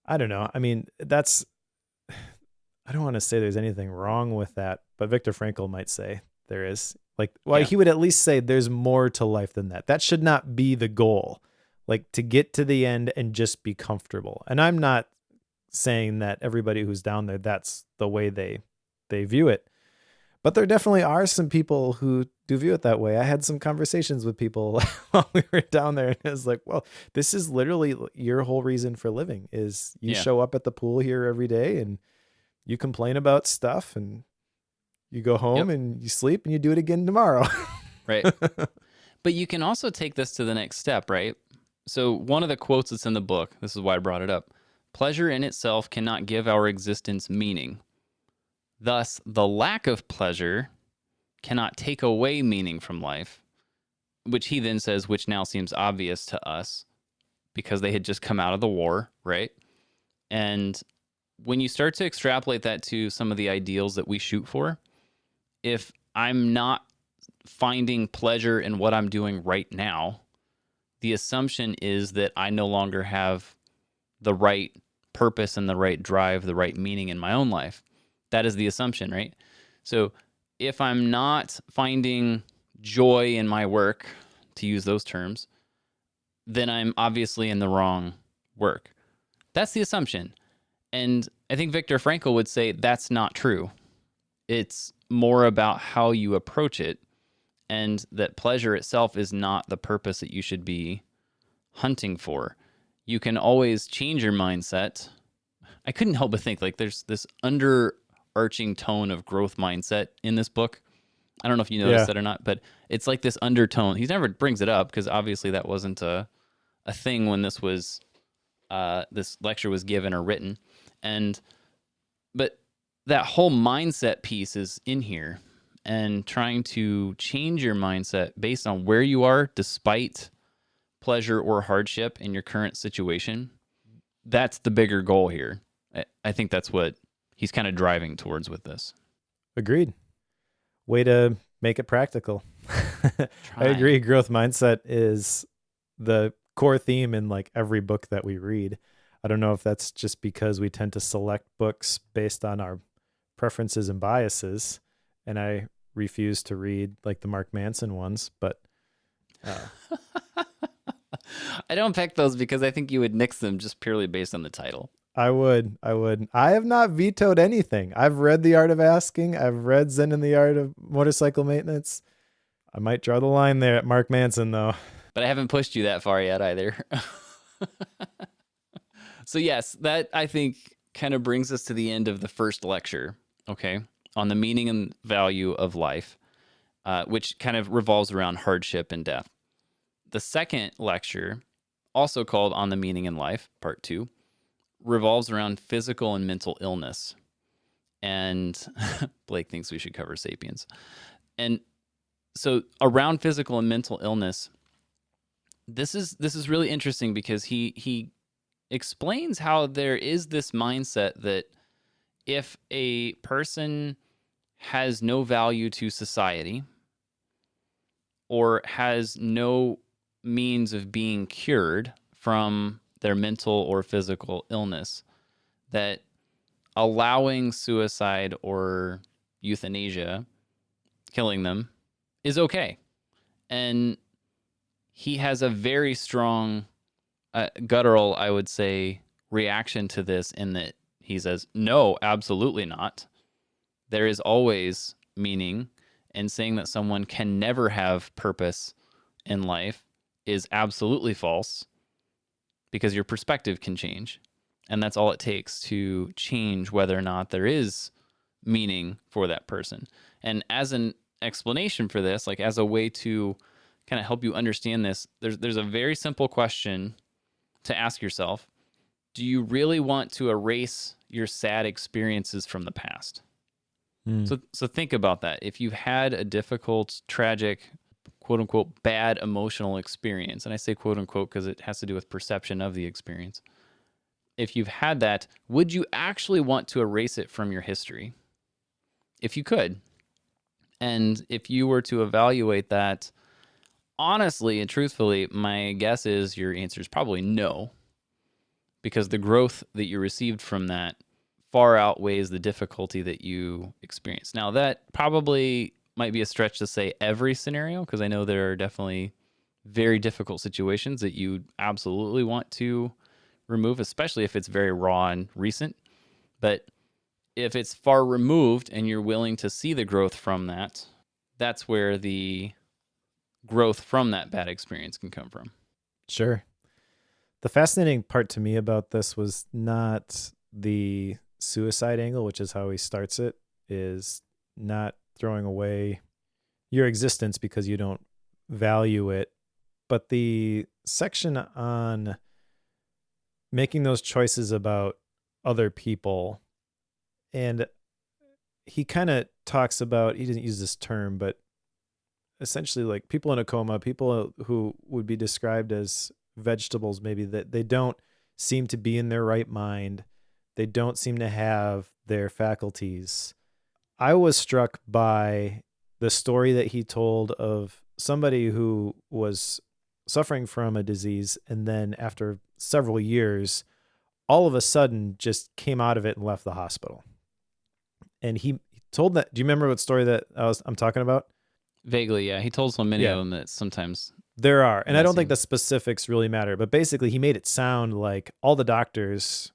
I don't know. I mean, I don't want to say there's anything wrong with that, but Victor Frankl might say there is. He would at least say there's more to life than that. That should not be the goal. Like to get to the end and just be comfortable. And I'm not saying that everybody who's down there, that's the way they view it. But there definitely are some people who do view it that way. I had some conversations with people while we were down there and it was like, well, this is literally your whole reason for living is you show up at the pool here every day and you complain about stuff and you go home and you sleep and you do it again tomorrow. Right. But you can also take this to the next step, right? So one of the quotes that's in the book, this is why I brought it up, pleasure in itself cannot give our existence meaning. Thus, the lack of pleasure cannot take away meaning from life, which he then says, which now seems obvious to us because they had just come out of the war, right? And when you start to extrapolate that to some of the ideals that we shoot for, if I'm not finding pleasure in what I'm doing right now, the assumption is that I no longer have the right purpose and the right drive, the right meaning in my own life. That is the assumption, right? So if I'm not finding joy in my work, to use those terms, then I'm obviously in the wrong work. That's the assumption. And I think Victor Frankl would say that's not true. It's more about how you approach it, and that pleasure itself is not the purpose that you should be hunting for. You can always change your mindset. I couldn't help but think like there's this underarching tone of growth mindset in this book I don't know if you noticed Yeah. that or not, but it's like this undertone. He never brings it up because obviously that wasn't a thing when this lecture was given or written. But that whole mindset piece is in here, and trying to change your mindset based on where you are despite pleasure or hardship in your current situation. That's the bigger goal here. I think that's what he's kind of driving towards with this. Agreed. Way to make it practical. I Trying. agree. Growth mindset is the core theme in like every book that we read. I don't know if that's just because we tend to select books based on our preferences and biases, and I refuse to read like the Mark Manson ones, but I don't pick those because I think you would nix them just purely based on the title. I would. I have not vetoed anything. I've read The Art of Asking. I've read Zen and the Art of Motorcycle Maintenance. I might draw the line there at Mark Manson, though. But I haven't pushed you that far yet either. So yes, that I think kind of brings us to the end of the first lecture, okay, on the meaning and value of life, which kind of revolves around hardship and death. The second lecture, also called On the Meaning in Life, Part 2, revolves around physical and mental illness. And Blake thinks we should cover Sapiens. And so around physical and mental illness, this is really interesting because he explains how there is this mindset that if a person has no value to society or has no means of being cured from their mental or physical illness, that allowing suicide or euthanasia, killing them, is okay. And he has a very strong guttural, I would say, reaction to this in that he says, no, absolutely not. There is always meaning, and saying that someone can never have purpose in life is absolutely false because your perspective can change. And that's all it takes to change whether or not there is meaning for that person. And as an explanation for this, like as a way to kind of help you understand this, there's a very simple question to ask yourself. Do you really want to erase your sad experiences from the past? So think about that. If you've had a difficult, tragic, quote unquote, bad emotional experience, and I say quote unquote because it has to do with perception of the experience. If you've had that, would you actually want to erase it from your history? If you could. And if you were to evaluate that, honestly and truthfully, my guess is your answer is probably no, because the growth that you received from that far outweighs the difficulty that you experienced. Now, that probably might be a stretch to say every scenario, because I know there are definitely very difficult situations that you absolutely want to remove, especially if it's very raw and recent. But if it's far removed and you're willing to see the growth from that, that's where the growth from that bad experience can come from. Sure. The fascinating part to me about this was not the suicide angle, which is how he starts it, is not throwing away your existence because you don't value it, but the section on making those choices about other people. And he kind of talks about, he didn't use this term, but essentially like people in a coma, people who would be described as vegetables, maybe, that they don't seem to be in their right mind. They don't seem to have their faculties. I was struck by the story that he told of somebody who was suffering from a disease and then after several years, all of a sudden just came out of it and left the hospital. And he told that, do you remember what story that I'm talking about? Vaguely, yeah. He told so many of them that sometimes there are. And I don't think the specifics really matter, but basically he made it sound like all the doctors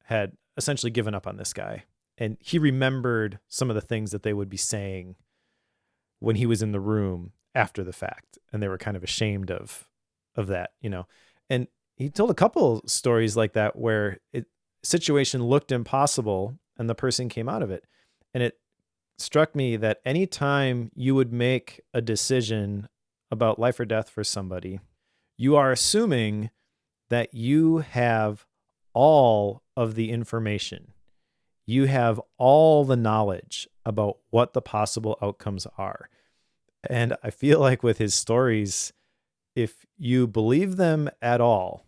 had essentially given up on this guy. And he remembered some of the things that they would be saying when he was in the room after the fact. And they were kind of ashamed of that, you know. And he told a couple stories like that where situation looked impossible and the person came out of it. And it struck me that anytime you would make a decision about life or death for somebody, you are assuming that you have all of the information. You have all the knowledge about what the possible outcomes are. And I feel like with his stories, if you believe them at all,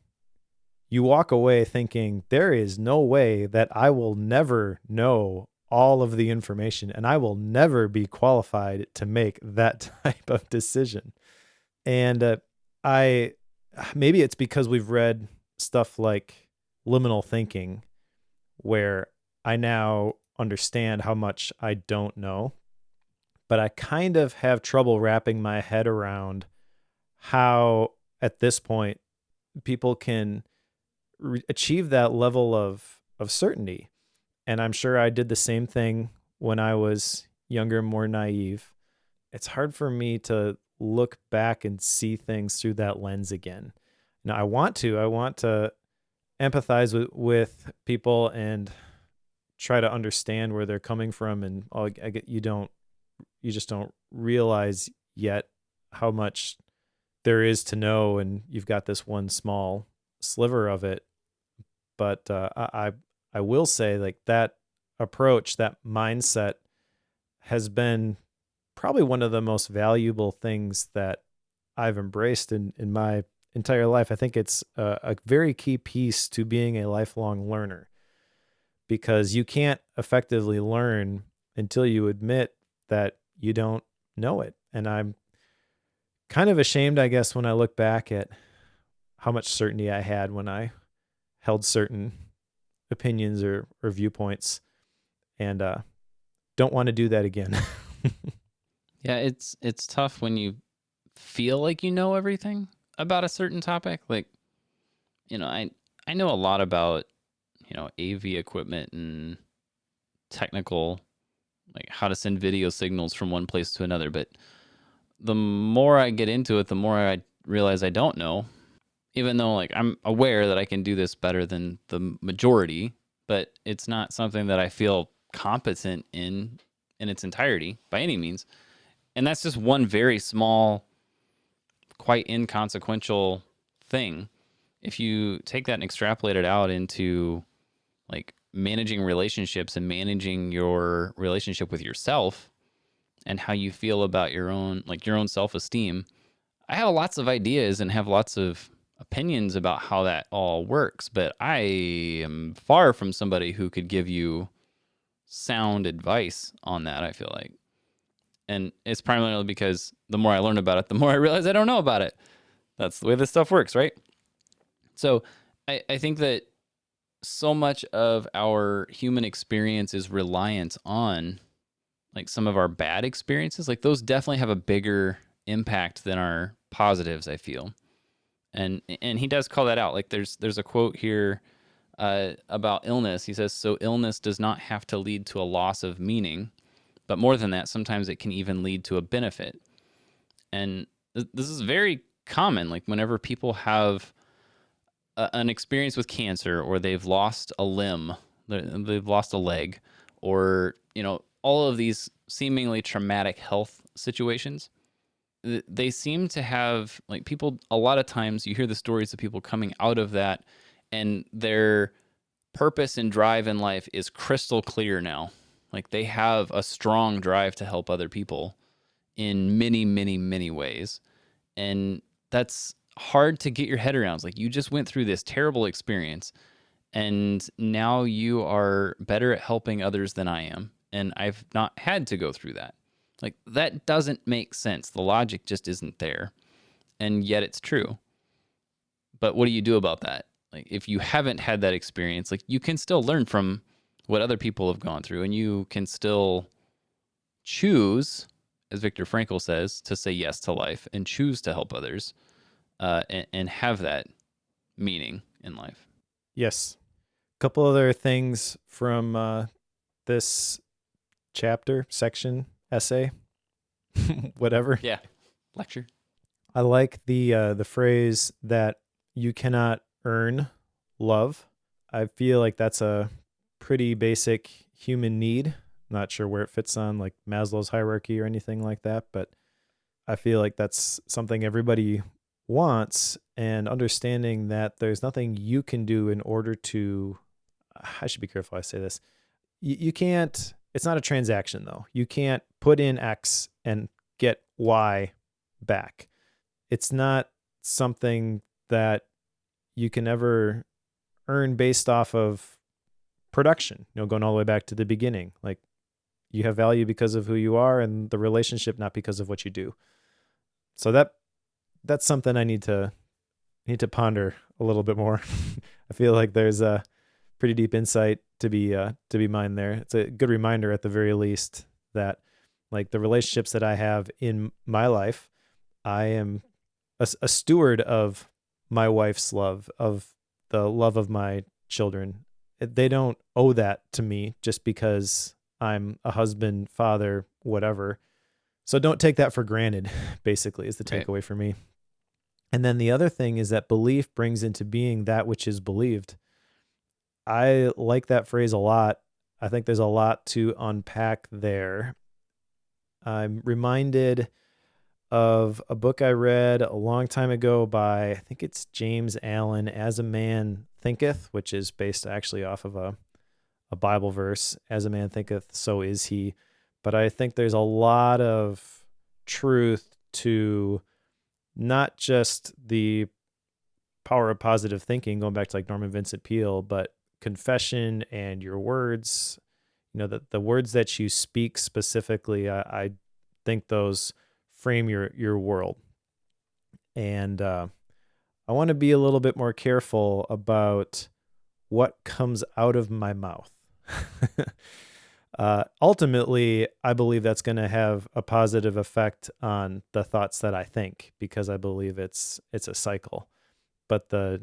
you walk away thinking, there is no way that I will never know all of the information and I will never be qualified to make that type of decision. And I maybe it's because we've read stuff like liminal thinking, where I now understand how much I don't know, but I kind of have trouble wrapping my head around how at this point people can achieve that level of certainty. And I'm sure I did the same thing when I was younger, more naive. It's hard for me to look back and see things through that lens again. Now, I want to empathize with people and try to understand where they're coming from. And you just don't realize yet how much there is to know. And you've got this one small sliver of it. But I will say, like, that approach, that mindset has been probably one of the most valuable things that I've embraced in my entire life. I think it's a very key piece to being a lifelong learner, because you can't effectively learn until you admit that you don't know it. And I'm kind of ashamed, I guess, when I look back at how much certainty I had when I held certain opinions or viewpoints, and don't want to do that again. Yeah, it's tough when you feel like you know everything about a certain topic. Like, I know a lot about, AV equipment and technical, like how to send video signals from one place to another. But the more I get into it, the more I realize I don't know, even though, like, I'm aware that I can do this better than the majority, but it's not something that I feel competent in its entirety by any means. And that's just one very small, quite inconsequential thing. If you take that and extrapolate it out into, like, managing relationships and managing your relationship with yourself and how you feel about your own self-esteem, I have lots of ideas and have lots of opinions about how that all works, but I am far from somebody who could give you sound advice on that, I feel like. And it's primarily because the more I learn about it, the more I realize I don't know about it. That's the way this stuff works, right? So I think that so much of our human experience is reliant on, like, some of our bad experiences. Like, those definitely have a bigger impact than our positives, I feel. And he does call that out. Like, there's a quote here about illness. He says, "So illness does not have to lead to a loss of meaning, but more than that, sometimes it can even lead to a benefit." And this is very common. Like, whenever people have an experience with cancer, or they've lost a limb, they've lost a leg, or, all of these seemingly traumatic health situations, they seem to have, like, people, a lot of times you hear the stories of people coming out of that and their purpose and drive in life is crystal clear now. Like, they have a strong drive to help other people in many, many, many ways. And that's hard to get your head around. It's like, you just went through this terrible experience and now you are better at helping others than I am. And I've not had to go through that. Like, that doesn't make sense. The logic just isn't there. And yet it's true. But what do you do about that? Like, if you haven't had that experience, like, you can still learn from what other people have gone through, and you can still choose, as Victor Frankl says, to say yes to life and choose to help others, and have that meaning in life. Yes. A couple other things from this chapter, section, essay, whatever. Yeah. Lecture. I like the phrase that you cannot earn love. I feel like that's a pretty basic human need, Not sure where it fits on like Maslow's hierarchy or anything like that, but I feel like that's something everybody wants, and understanding that there's nothing you can do in order to, I should be careful I say this. You can't, it's not a transaction though. You can't put in X and get Y back. It's not something that you can ever earn based off of production, going all the way back to the beginning. Like, you have value because of who you are and the relationship, not because of what you do. So that's something I need to ponder a little bit more. I feel like there's a pretty deep insight to be mined there. It's a good reminder at the very least that, like, the relationships that I have in my life, I am a steward of my wife's love, of the love of my children. They don't owe that to me just because I'm a husband, father, whatever. So don't take that for granted, basically, is the takeaway Right. for me. And then the other thing is that belief brings into being that which is believed. I like that phrase a lot. I think there's a lot to unpack there. I'm reminded of a book I read a long time ago by, I think it's James Allen, As a Man Thinketh, which is based actually off of a Bible verse. As a man thinketh, so is he. But I think there's a lot of truth to not just the power of positive thinking, going back to like Norman Vincent Peale, but confession and your words, the words that you speak specifically, I think those frame your world. And I want to be a little bit more careful about what comes out of my mouth. Ultimately, I believe that's going to have a positive effect on the thoughts that I think, because I believe it's a cycle. But the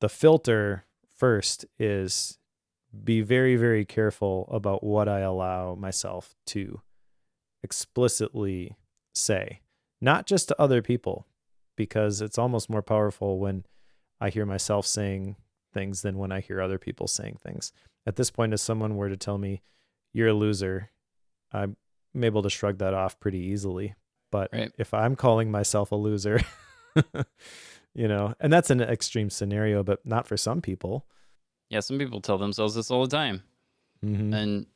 filter first is be very, very careful about what I allow myself to explicitly say, not just to other people, because it's almost more powerful when I hear myself saying things than when I hear other people saying things. At this point, if someone were to tell me, you're a loser, I'm able to shrug that off pretty easily. But Right. if I'm calling myself a loser, and that's an extreme scenario, but not for some people. Yeah, some people tell themselves this all the time. Mm-hmm. And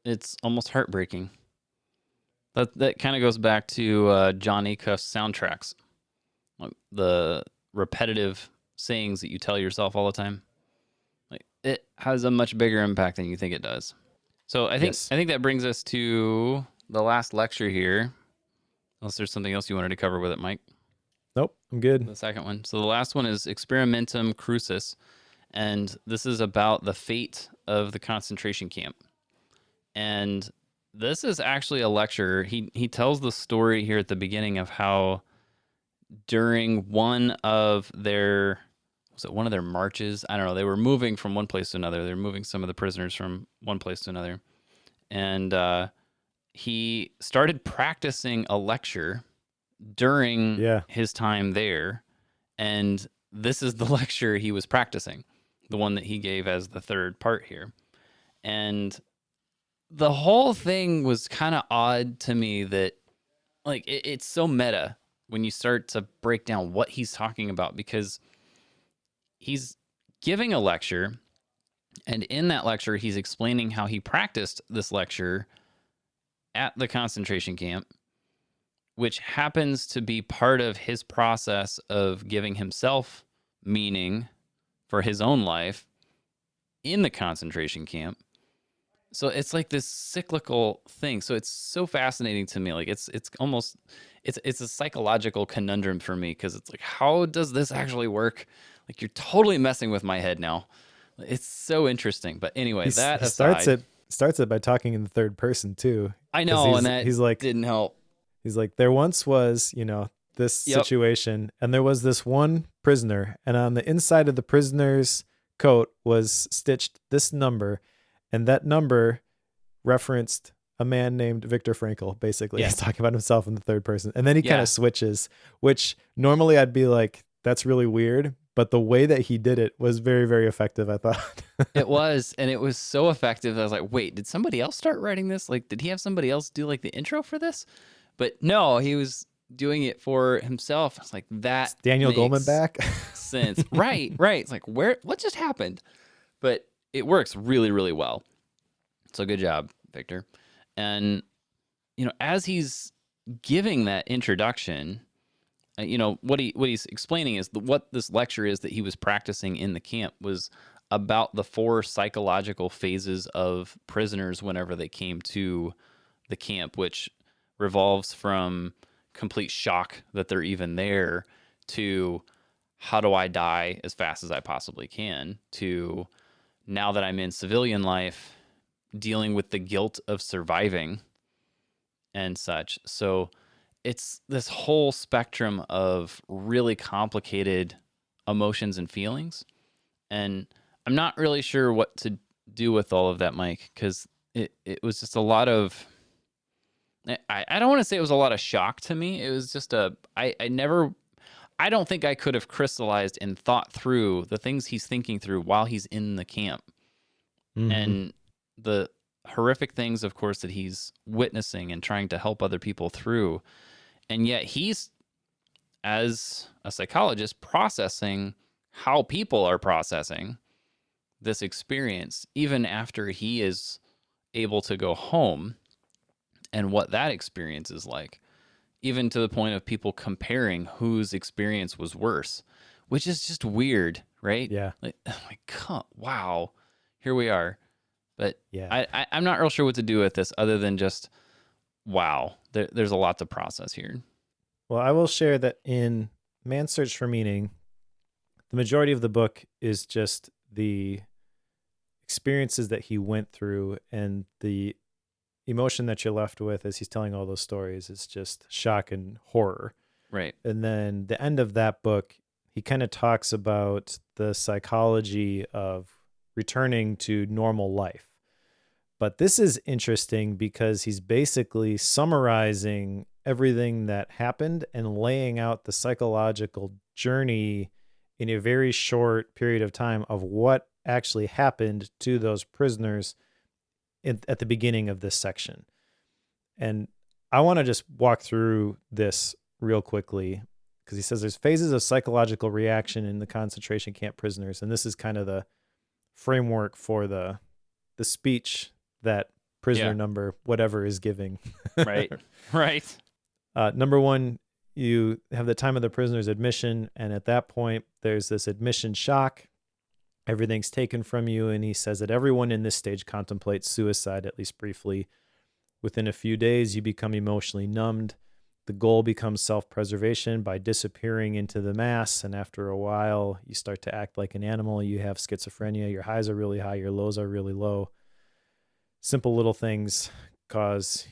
it's almost heartbreaking. That kind of goes back to John Acuff's soundtracks. Like the repetitive sayings that you tell yourself all the time. Like, it has a much bigger impact than you think it does. So I think that brings us to the last lecture here. Unless there's something else you wanted to cover with it, Mike. Nope, I'm good. The second one. So the last one is Experimentum Crucis, and this is about the fate of the concentration camp. And this is actually a lecture. He tells the story here at the beginning of how during one of their marches? I don't know. They were moving from one place to another. They're moving some of the prisoners from one place to another. And he started practicing a lecture during his time there. And this is the lecture he was practicing, the one that he gave as the third part here. And the whole thing was kind of odd to me that, like, it's so meta when you start to break down what he's talking about, because he's giving a lecture, and in that lecture, he's explaining how he practiced this lecture at the concentration camp, which happens to be part of his process of giving himself meaning for his own life in the concentration camp. So it's like this cyclical thing. So it's so fascinating to me. Like, it's almost it's a psychological conundrum for me, because it's like, how does this actually work? Like, you're totally messing with my head now. It's so interesting. But anyway, that aside, starts it by talking in the third person too. I know, and that he's like, didn't help. He's like, there once was, this situation, and there was this one prisoner, and on the inside of the prisoner's coat was stitched this number, and that number referenced a man named Victor Frankl, basically. Yeah. He's talking about himself in the third person. And then he kind Yeah. of switches, which normally I'd be like, that's really weird. but the way that he did it was very, very effective, I thought. It was, and it was so effective. I was like, wait, did somebody else start writing this? Like, did he have somebody else do like the intro for this? But no, he was doing it for himself. It's like, that Is Daniel Goleman makes back? sense. Right. It's like, what just happened? But it works really, really well. So good job, Victor. And, as he's giving that introduction, what he's explaining is what this lecture is that he was practicing in the camp was about the 4 psychological phases of prisoners whenever they came to the camp, which revolves from complete shock that they're even there to how do I die as fast as I possibly can, to now that I'm in civilian life, dealing with the guilt of surviving and such. So it's this whole spectrum of really complicated emotions and feelings. And I'm not really sure what to do with all of that, Mike, because it was just a lot of, I don't want to say it was a lot of shock to me. It was just I don't think I could have crystallized and thought through the things he's thinking through while he's in the camp. Mm-hmm. And the horrific things, of course, that he's witnessing and trying to help other people through. And yet he's, as a psychologist, processing how people are processing this experience, even after he is able to go home, and what that experience is like, even to the point of people comparing whose experience was worse, which is just weird, right? Yeah. Like, wow, here we are. But Yeah. I'm not real sure what to do with this other than just, wow, there's a lot to process here. Well, I will share that in Man's Search for Meaning, the majority of the book is just the experiences that he went through, and the emotion that you're left with as he's telling all those stories is just shock and horror. Right. And then the end of that book, he kind of talks about the psychology of returning to normal life. But this is interesting because he's basically summarizing everything that happened and laying out the psychological journey in a very short period of time of what actually happened to those prisoners at the beginning of this section. And I want to just walk through this real quickly because he says there's phases of psychological reaction in the concentration camp prisoners. And this is kind of the framework for the speech that prisoner number whatever is giving. Right. Number 1, you have the time of the prisoner's admission, and at that point there's this admission shock. Everything's taken from you, and he says that everyone in this stage contemplates suicide, at least briefly. Within a few days, you become emotionally numbed. The goal becomes self-preservation by disappearing into the mass, and after a while, you start to act like an animal. You have schizophrenia. Your highs are really high. Your lows are really low. Simple little things cause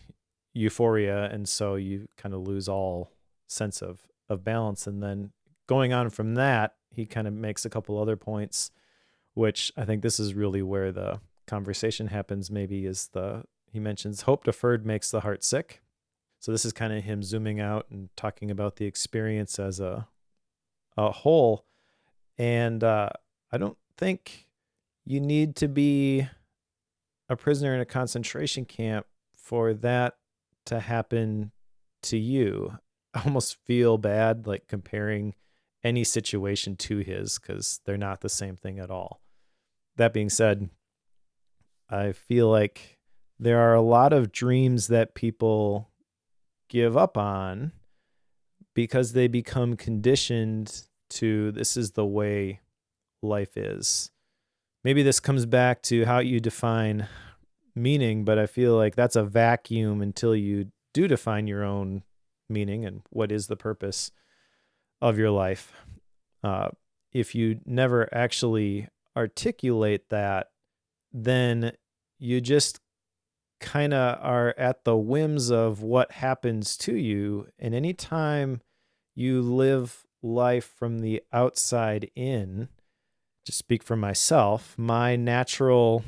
euphoria, and so you kind of lose all sense of balance. And then going on from that, he kind of makes a couple other points, which I think this is really where the conversation happens, maybe, is he mentions hope deferred makes the heart sick. So this is kind of him zooming out and talking about the experience as a whole. And I don't think you need to be a prisoner in a concentration camp for that to happen to you. I almost feel bad like comparing any situation to his, because they're not the same thing at all. That being said, I feel like there are a lot of dreams that people give up on because they become conditioned to this is the way life is. Maybe this comes back to how you define meaning, but I feel like that's a vacuum until you do define your own meaning and what is the purpose of your life. If you never actually articulate that, then you just kind of are at the whims of what happens to you. And anytime you live life from the outside in, to speak for myself, my natural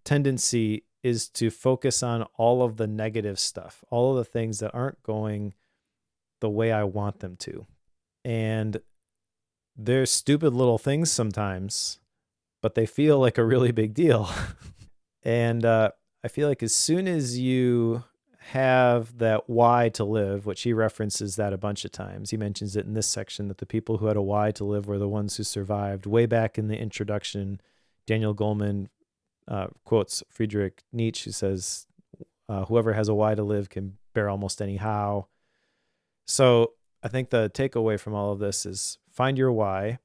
tendency is to focus on all of the negative stuff, all of the things that aren't going the way I want them to. And they're stupid little things sometimes, but they feel like a really big deal. And I feel like as soon as you have that why to live, which he references that a bunch of times, he mentions it in this section that the people who had a why to live were the ones who survived. Way back in the introduction, Daniel Goleman quotes Friedrich Nietzsche, who says, whoever has a why to live can bear almost any how. So I think the takeaway from all of this is find your why.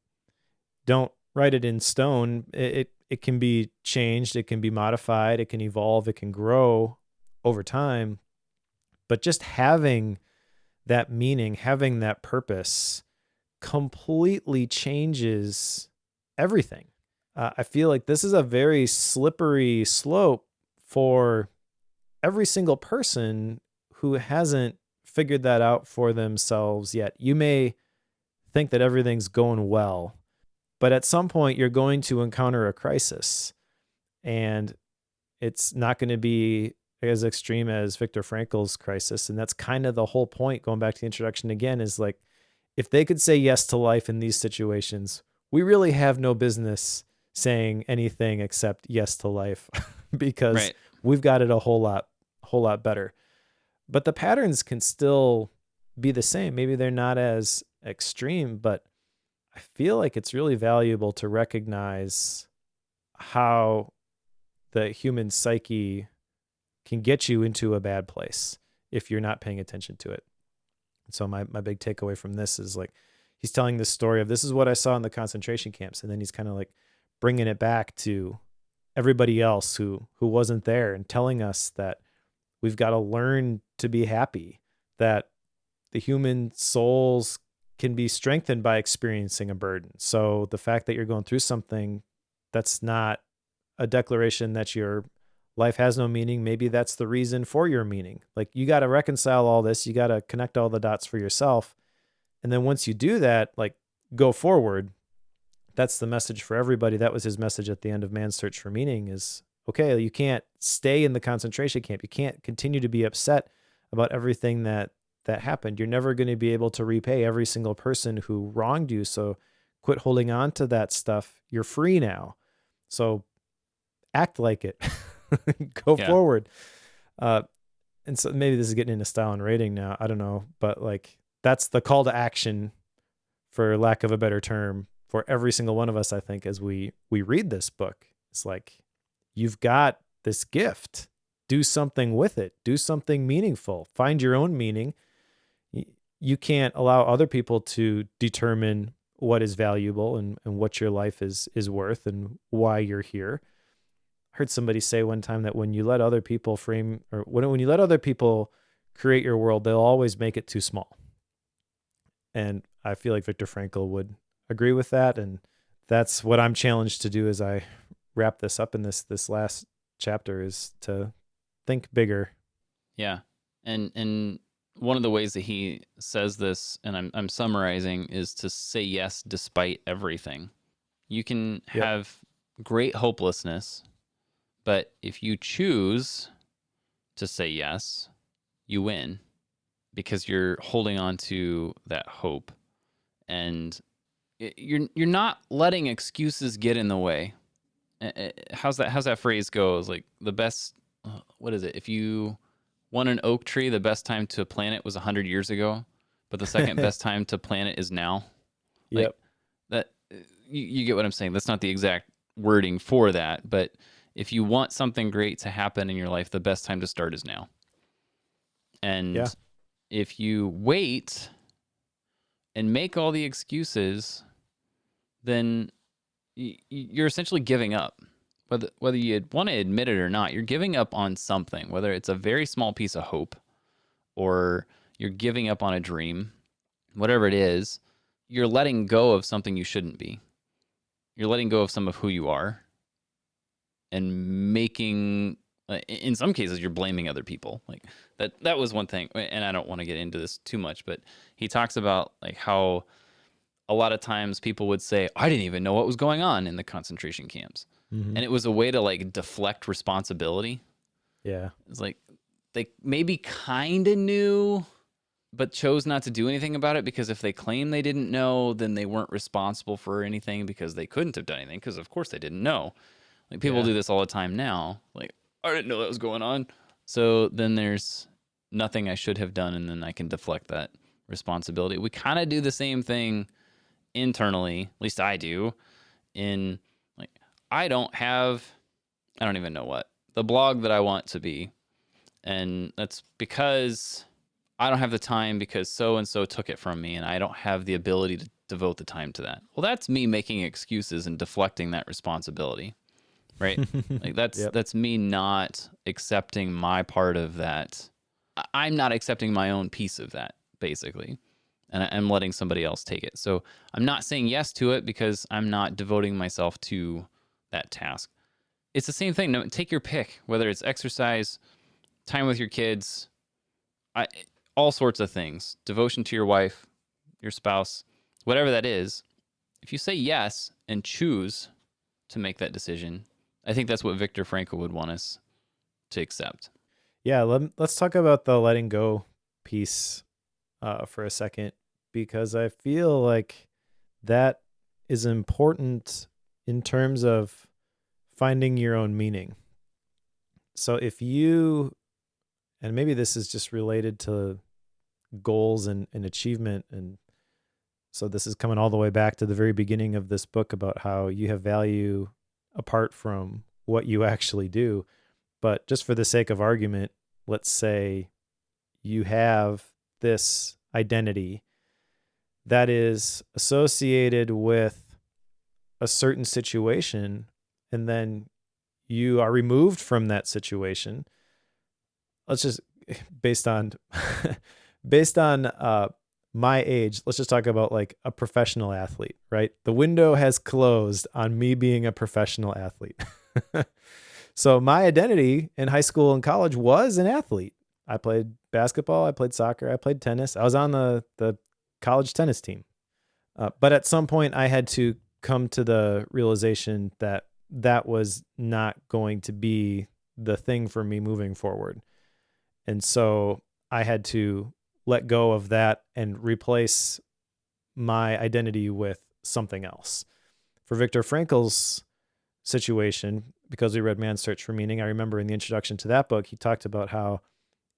Don't write it in stone. It can be changed. It can be modified. It can evolve. It can grow over time. But just having that meaning, having that purpose completely changes everything. I feel like this is a very slippery slope for every single person who hasn't figured that out for themselves yet. You may think that everything's going well, but at some point you're going to encounter a crisis, and it's not going to be as extreme as Victor Frankl's crisis. And that's kind of the whole point, going back to the introduction again, is like, if they could say yes to life in these situations, we really have no business saying anything except yes to life because we've got it a whole lot better. But the patterns can still be the same. Maybe they're not as extreme, but I feel like it's really valuable to recognize how the human psyche can get you into a bad place if you're not paying attention to it. So my big takeaway from this is like, he's telling this story of, this is what I saw in the concentration camps. And then he's kind of like bringing it back to everybody else who wasn't there, and telling us that we've got to learn to be happy, that the human souls can be strengthened by experiencing a burden. So the fact that you're going through something, that's not a declaration that your life has no meaning. Maybe that's the reason for your meaning. Like, you got to reconcile all this. You got to connect all the dots for yourself. And then once you do that, like, go forward. That's the message for everybody. That was his message at the end of Man's Search for Meaning is, okay, you can't stay in the concentration camp. You can't continue to be upset about everything that happened. You're never going to be able to repay every single person who wronged you. So quit holding on to that stuff. You're free now. So act like it. Go forward. And so maybe this is getting into style and rating now. I don't know. But like, that's the call to action, for lack of a better term, for every single one of us, I think, as we read this book. It's like, you've got this gift. Do something with it. Do something meaningful. Find your own meaning. You can't allow other people to determine what is valuable and what your life is worth and why you're here. I heard somebody say one time that when you let other people when you let other people create your world, they'll always make it too small. And I feel like Victor Frankl would agree with that. And that's what I'm challenged to do as I wrap this up in this last chapter, is to think bigger. Yeah. And one of the ways that he says this, and I'm summarizing, is to say yes despite everything. You can have great hopelessness, but if you choose to say yes, you win, because you're holding on to that hope, and you're not letting excuses get in the way. How's that phrase goes? Like, the best, what is it? If you want an oak tree, the best time to plant it was 100 years ago, but the second best time to plant it is now. Like, that, you get what I'm saying. That's not the exact wording for that, but if you want something great to happen in your life, the best time to start is now. And if you wait and make all the excuses, then you're essentially giving up. Whether you want to admit it or not, you're giving up on something, whether it's a very small piece of hope or you're giving up on a dream, whatever it is, you're letting go of something you shouldn't be. You're letting go of some of who you are, and making, in some cases, you're blaming other people. Like, that was one thing, and I don't want to get into this too much, but he talks about like how a lot of times people would say, I didn't even know what was going on in the concentration camps. Mm-hmm. And it was a way to like deflect responsibility. Yeah. It's like, they maybe kind of knew, but chose not to do anything about it, because if they claim they didn't know, then they weren't responsible for anything because they couldn't have done anything, because of course they didn't know. Like, people do this all the time now. Like, I didn't know that was going on. So then there's nothing I should have done, and then I can deflect that responsibility. We kind of do the same thing internally, at least I do, in like, I don't even know what the blog that I want to be. And that's because I don't have the time, because so-and-so took it from me and I don't have the ability to devote the time to that. Well, that's me making excuses and deflecting that responsibility, right? Like, that's me not accepting my part of that. I'm not accepting my own piece of that, basically. And I'm letting somebody else take it. So I'm not saying yes to it because I'm not devoting myself to that task. It's the same thing. No, take your pick, whether it's exercise, time with your kids, all sorts of things, devotion to your wife, your spouse, whatever that is. If you say yes and choose to make that decision, I think that's what Victor Frankl would want us to accept. Yeah, let's talk about the letting go piece for a second, because I feel like that is important in terms of finding your own meaning. So if you, and maybe this is just related to goals and achievement, and so this is coming all the way back to the very beginning of this book about how you have value apart from what you actually do. But just for the sake of argument, let's say you have this identity that is associated with a certain situation, and then you are removed from that situation. Let's just, based on my age, let's just talk about like a professional athlete, right? The window has closed on me being a professional athlete. So my identity in high school and college was an athlete. I played basketball, I played soccer, I played tennis. I was on the college tennis team. But at some point I had to come to the realization that that was not going to be the thing for me moving forward. And so I had to let go of that and replace my identity with something else. For Victor Frankl's situation, because we read Man's Search for Meaning, I remember in the introduction to that book, he talked about how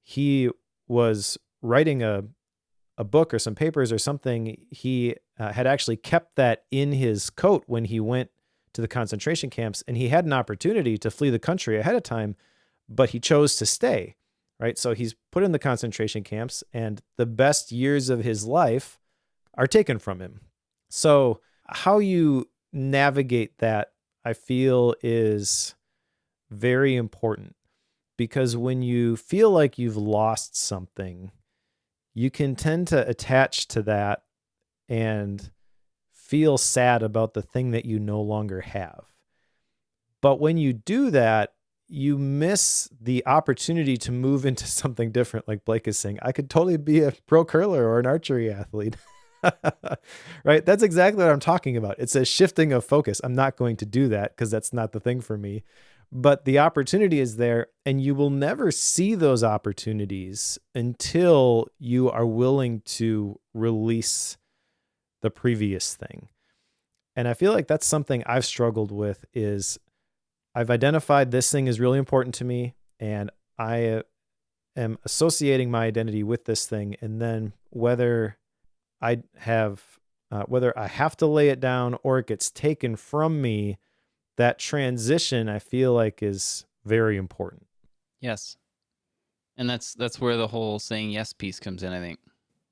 he was writing a book or some papers or something. He had actually kept that in his coat when he went to the concentration camps, and he had an opportunity to flee the country ahead of time, but he chose to stay, right? So he's put in the concentration camps, and the best years of his life are taken from him. So how you navigate that, I feel, is very important, because when you feel like you've lost something, you can tend to attach to that and feel sad about the thing that you no longer have. But when you do that, you miss the opportunity to move into something different. Like Blake is saying, I could totally be a pro curler or an archery athlete. Right? That's exactly what I'm talking about. It's a shifting of focus. I'm not going to do that because that's not the thing for me. But the opportunity is there, and you will never see those opportunities until you are willing to release the previous thing. And I feel like that's something I've struggled with. Is I've identified this thing is really important to me, and I am associating my identity with this thing. And then whether I have to lay it down or it gets taken from me, that transition I feel like is very important. Yes. And that's where the whole saying yes piece comes in, I think.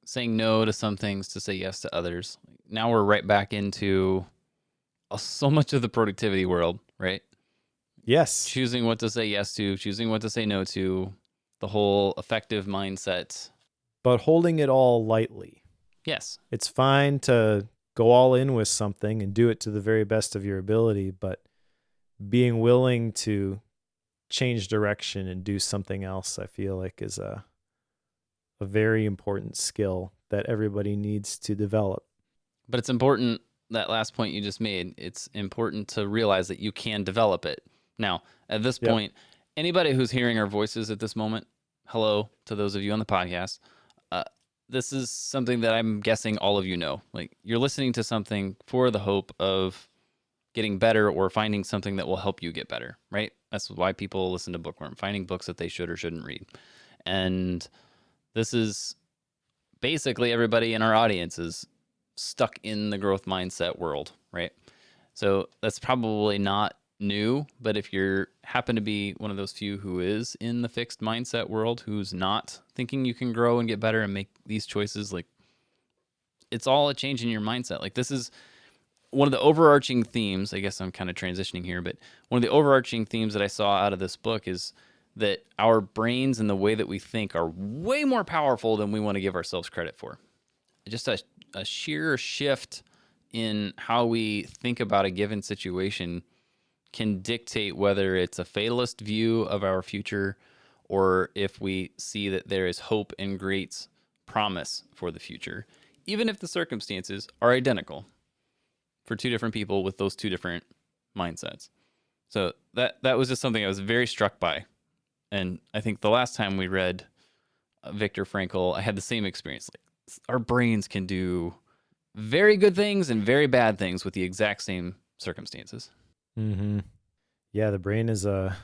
Saying no to some things to say yes to others. Now we're right back into so much of the productivity world, right? Yes. Choosing what to say yes to, choosing what to say no to, the whole effective mindset. But holding it all lightly. Yes. It's fine to go all in with something and do it to the very best of your ability, but being willing to change direction and do something else, I feel like, is a very important skill that everybody needs to develop. But it's important, that last point you just made, it's important to realize that you can develop it. Now, at this point, anybody who's hearing our voices at this moment, hello to those of you on the podcast. this is something that I'm guessing all of you know. Like, you're listening to something for the hope of getting better or finding something that will help you get better, right? That's why people listen to Bookworm, finding books that they should or shouldn't read. And this is basically everybody in our audience is stuck in the growth mindset world, right? So that's probably not new, but if you happen to be one of those few who is in the fixed mindset world, who's not thinking you can grow and get better and make these choices, like, it's all a change in your mindset. Like, this is one of the overarching themes. I guess I'm kind of transitioning here, but one of the overarching themes that I saw out of this book is that our brains and the way that we think are way more powerful than we want to give ourselves credit for. Just a sheer shift in how we think about a given situation can dictate whether it's a fatalist view of our future or if we see that there is hope and great promise for the future, even if the circumstances are identical for two different people with those two different mindsets. So that was just something I was very struck by. And I think the last time we read Victor Frankl, I had the same experience. Like, our brains can do very good things and very bad things with the exact same circumstances. Mm-hmm. Yeah, the brain is a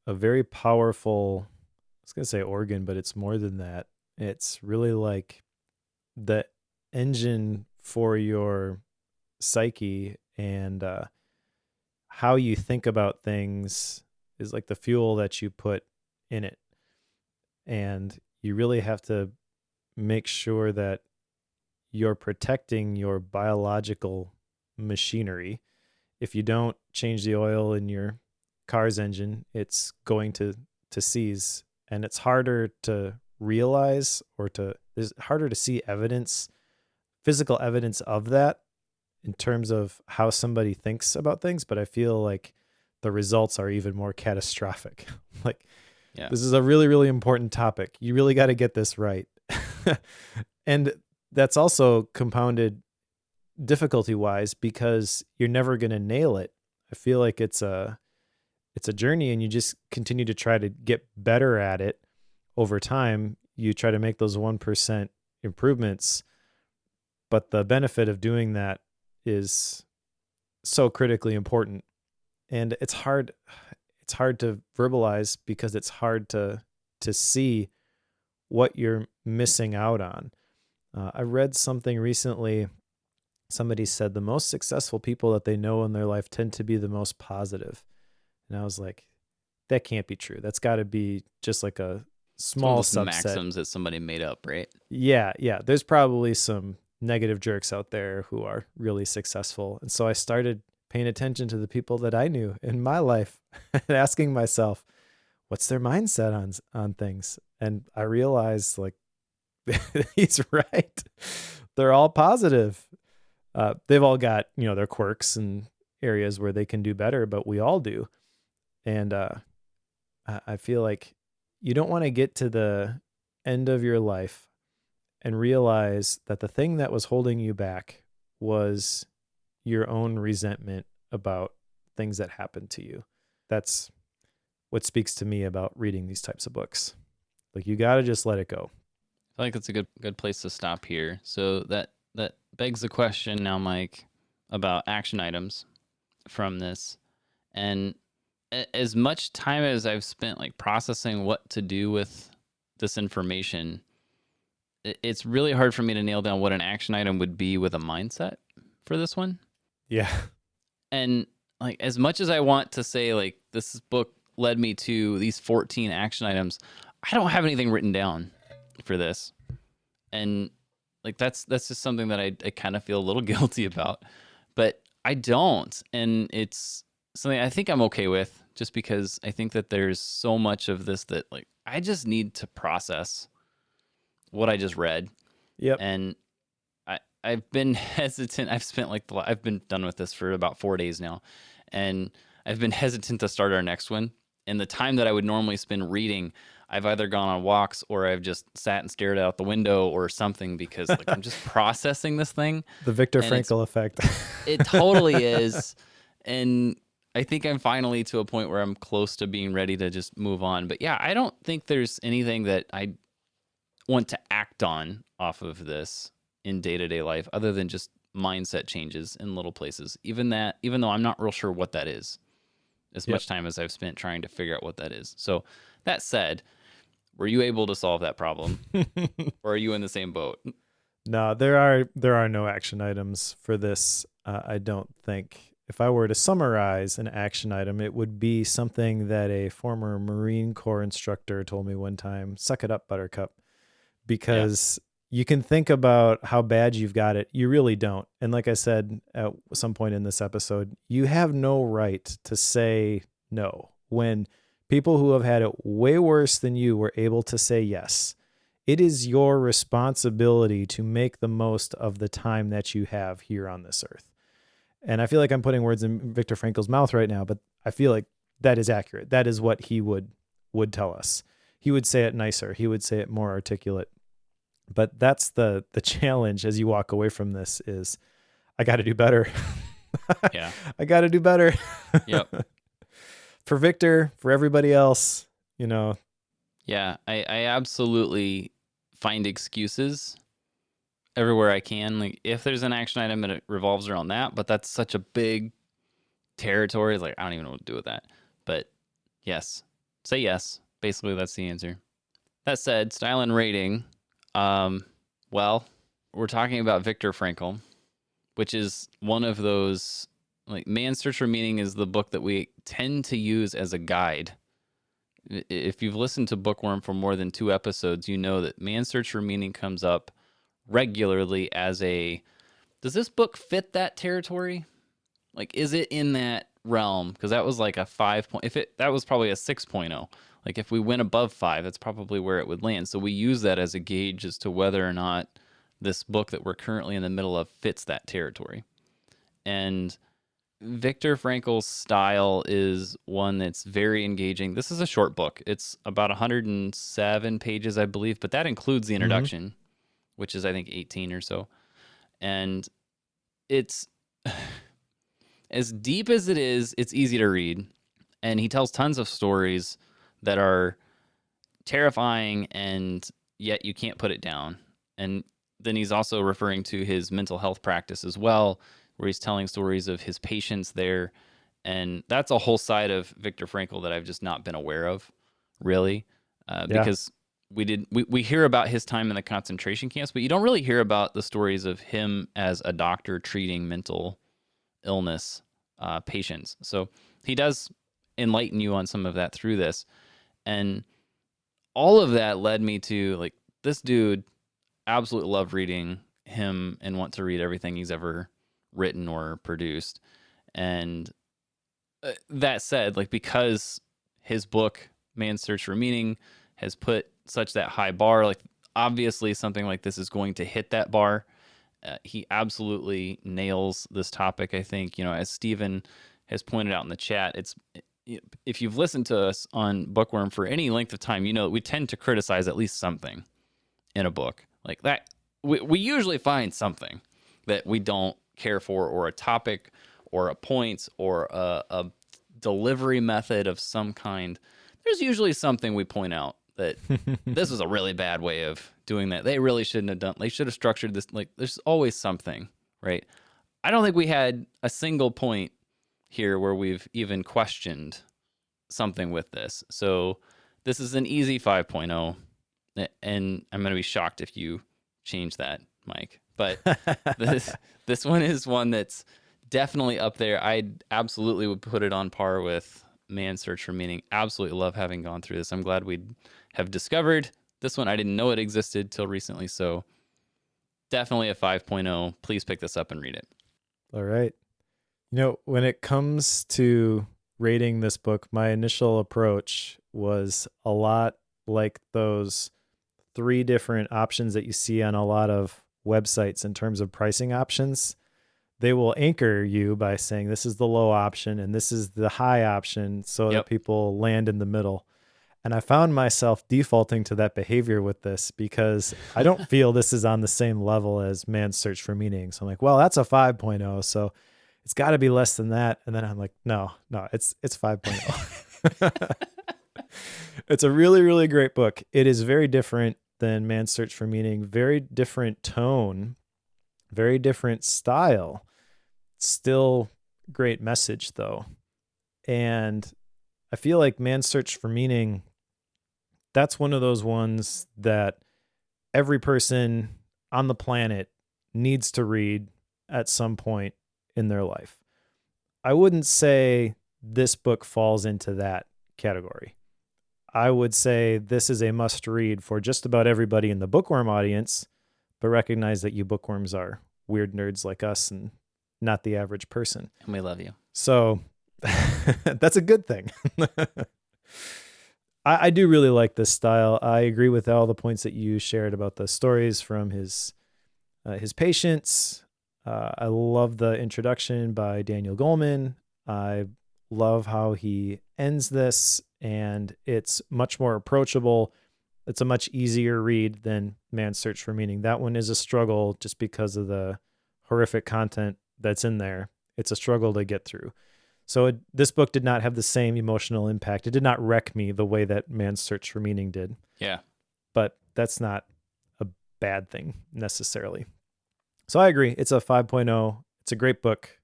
very powerful, I was going to say organ, but it's more than that. It's really like the engine for your psyche, and how you think about things is like the fuel that you put in it. And you really have to make sure that you're protecting your biological machinery. If you don't change the oil in your car's engine, it's going to seize. And it's harder to realize it's harder to see evidence, physical evidence of that in terms of how somebody thinks about things. But I feel like the results are even more catastrophic. Like, yeah. This is a really, really important topic. You really got to get this right. And that's also compounded difficulty-wise because you're never going to nail it. I feel like it's a journey, and you just continue to try to get better at it over time. You try to make those 1% improvements, but the benefit of doing that is so critically important. And it's hard to verbalize because it's hard to see what you're missing out on. I read something recently. Somebody said the most successful people that they know in their life tend to be the most positive. And I was like, that can't be true. That's got to be just like a small subset. Maxims that somebody made up, right? Yeah. There's probably some negative jerks out there who are really successful. And so I started paying attention to the people that I knew in my life and asking myself, what's their mindset on things? And I realized, like, he's right. They're all positive. They've all got, their quirks and areas where they can do better, but we all do. And I feel like you don't want to get to the end of your life and realize that the thing that was holding you back was your own resentment about things that happened to you. That's what speaks to me about reading these types of books. Like, you got to just let it go. I feel like it's a good place to stop here. So that begs the question now, Mike, about action items from this. And as much time as I've spent like processing what to do with this information, it's really hard for me to nail down what an action item would be with a mindset for this one. Yeah. And like, as much as I want to say, like, this book led me to these 14 action items, I don't have anything written down for this. And like, that's just something that I kind of feel a little guilty about, but I don't. And it's something I think I'm okay with, just because I think that there's so much of this that, like, I just need to process what I just read. Yep. And I've been hesitant. I've been done with this for about 4 days now, and I've been hesitant to start our next one. And the time that I would normally spend reading, I've either gone on walks or I've just sat and stared out the window or something, because like, I'm just processing this thing. The Victor Frankl effect. It totally is. And I think I'm finally to a point where I'm close to being ready to just move on. But yeah, I don't think there's anything that I want to act on off of this in day-to-day life other than just mindset changes in little places. Even though I'm not real sure what that is, as much time as I've spent trying to figure out what that is. So that said, were you able to solve that problem? Or are you in the same boat? No, there are no action items for this. I don't think. If I were to summarize an action item, it would be something that a former Marine Corps instructor told me one time: "Suck it up, Buttercup," because you can think about how bad you've got it. You really don't. And like I said at some point in this episode, you have no right to say no when people who have had it way worse than you were able to say yes. It is your responsibility to make the most of the time that you have here on this earth. And I feel like I'm putting words in Victor Frankl's mouth right now, but I feel like that is accurate. That is what he would tell us. He would say it nicer. He would say it more articulate. But that's the challenge as you walk away from this is, I got to do better. Yeah. I got to do better. Yep. For Victor, for everybody else, Yeah, I absolutely find excuses everywhere I can. Like, if there's an action item and it revolves around that, but that's such a big territory. Like, I don't even know what to do with that. But yes, say yes. Basically, that's the answer. That said, style and rating. Well, we're talking about Victor Frankl, which is one of those, like, Man's Search for Meaning is the book that we tend to use as a guide. If you've listened to Bookworm for more than 2 episodes, you know that Man's Search for Meaning comes up regularly as a, does this book fit that territory? Like, is it in that realm? Because that was like a 5 point, that was probably a 6.0. Like, if we went above 5, that's probably where it would land. So we use that as a gauge as to whether or not this book that we're currently in the middle of fits that territory. And Victor Frankl's style is one that's very engaging. This is a short book. It's about 107 pages, I believe, but that includes the introduction, which is, I think, 18 or so. And it's as deep as it is, it's easy to read. And he tells tons of stories that are terrifying, and yet you can't put it down. And then he's also referring to his mental health practice as well, where he's telling stories of his patients there. And that's a whole side of Victor Frankl that I've just not been aware of, really, because we hear about his time in the concentration camps, but you don't really hear about the stories of him as a doctor treating mental illness patients. So he does enlighten you on some of that through this. And all of that led me to, like, this dude, absolutely love reading him and want to read everything he's ever written or produced. And that said, like, because his book Man's Search for Meaning has put such that high bar, like, obviously something like this is going to hit that bar. He absolutely nails this topic. I think, as Stephen has pointed out in the chat, if you've listened to us on Bookworm for any length of time, you know that we tend to criticize at least something in a book like that. We usually find something that we don't care for, or a topic, or a point, or a delivery method of some kind. There's usually something we point out that this is a really bad way of doing that. They really shouldn't have done. They should have structured this. Like, there's always something, right? I don't think we had a single point here where we've even questioned something with this. So this is an easy 5.0, and I'm going to be shocked if you change that, Mike. But this one is one that's definitely up there. I absolutely would put it on par with Man's Search for Meaning. Absolutely love having gone through this. I'm glad we have discovered this one. I didn't know it existed till recently, so definitely a 5.0. Please pick this up and read it. All right. When it comes to rating this book, my initial approach was a lot like those 3 different options that you see on a lot of websites in terms of pricing options. They will anchor you by saying this is the low option and this is the high option, so that people land in the middle. And I found myself defaulting to that behavior with this because I don't feel this is on the same level as Man's Search for Meaning. So I'm like, well, that's a 5.0, so it's got to be less than that. And then I'm like, no, it's 5.0. It's a really, really great book. It is very different. than Man's Search for Meaning. Very different tone, very different style. Still great message, though. And I feel like Man's Search for Meaning, that's one of those ones that every person on the planet needs to read at some point in their life. I wouldn't say this book falls into that category. I would say this is a must read for just about everybody in the bookworm audience, but recognize that you bookworms are weird nerds like us and not the average person. And we love you. So that's a good thing. I do really like this style. I agree with all the points that you shared about the stories from his patients. I love the introduction by Daniel Goleman. I love how he ends this, and it's much more approachable. It's a much easier read than Man's Search for Meaning. That one is a struggle just because of the horrific content that's in there. It's a struggle to get through. So this book did not have the same emotional impact. It did not wreck me the way that Man's Search for Meaning did. Yeah. But that's not a bad thing necessarily. So I agree. It's a 5.0. It's a great book,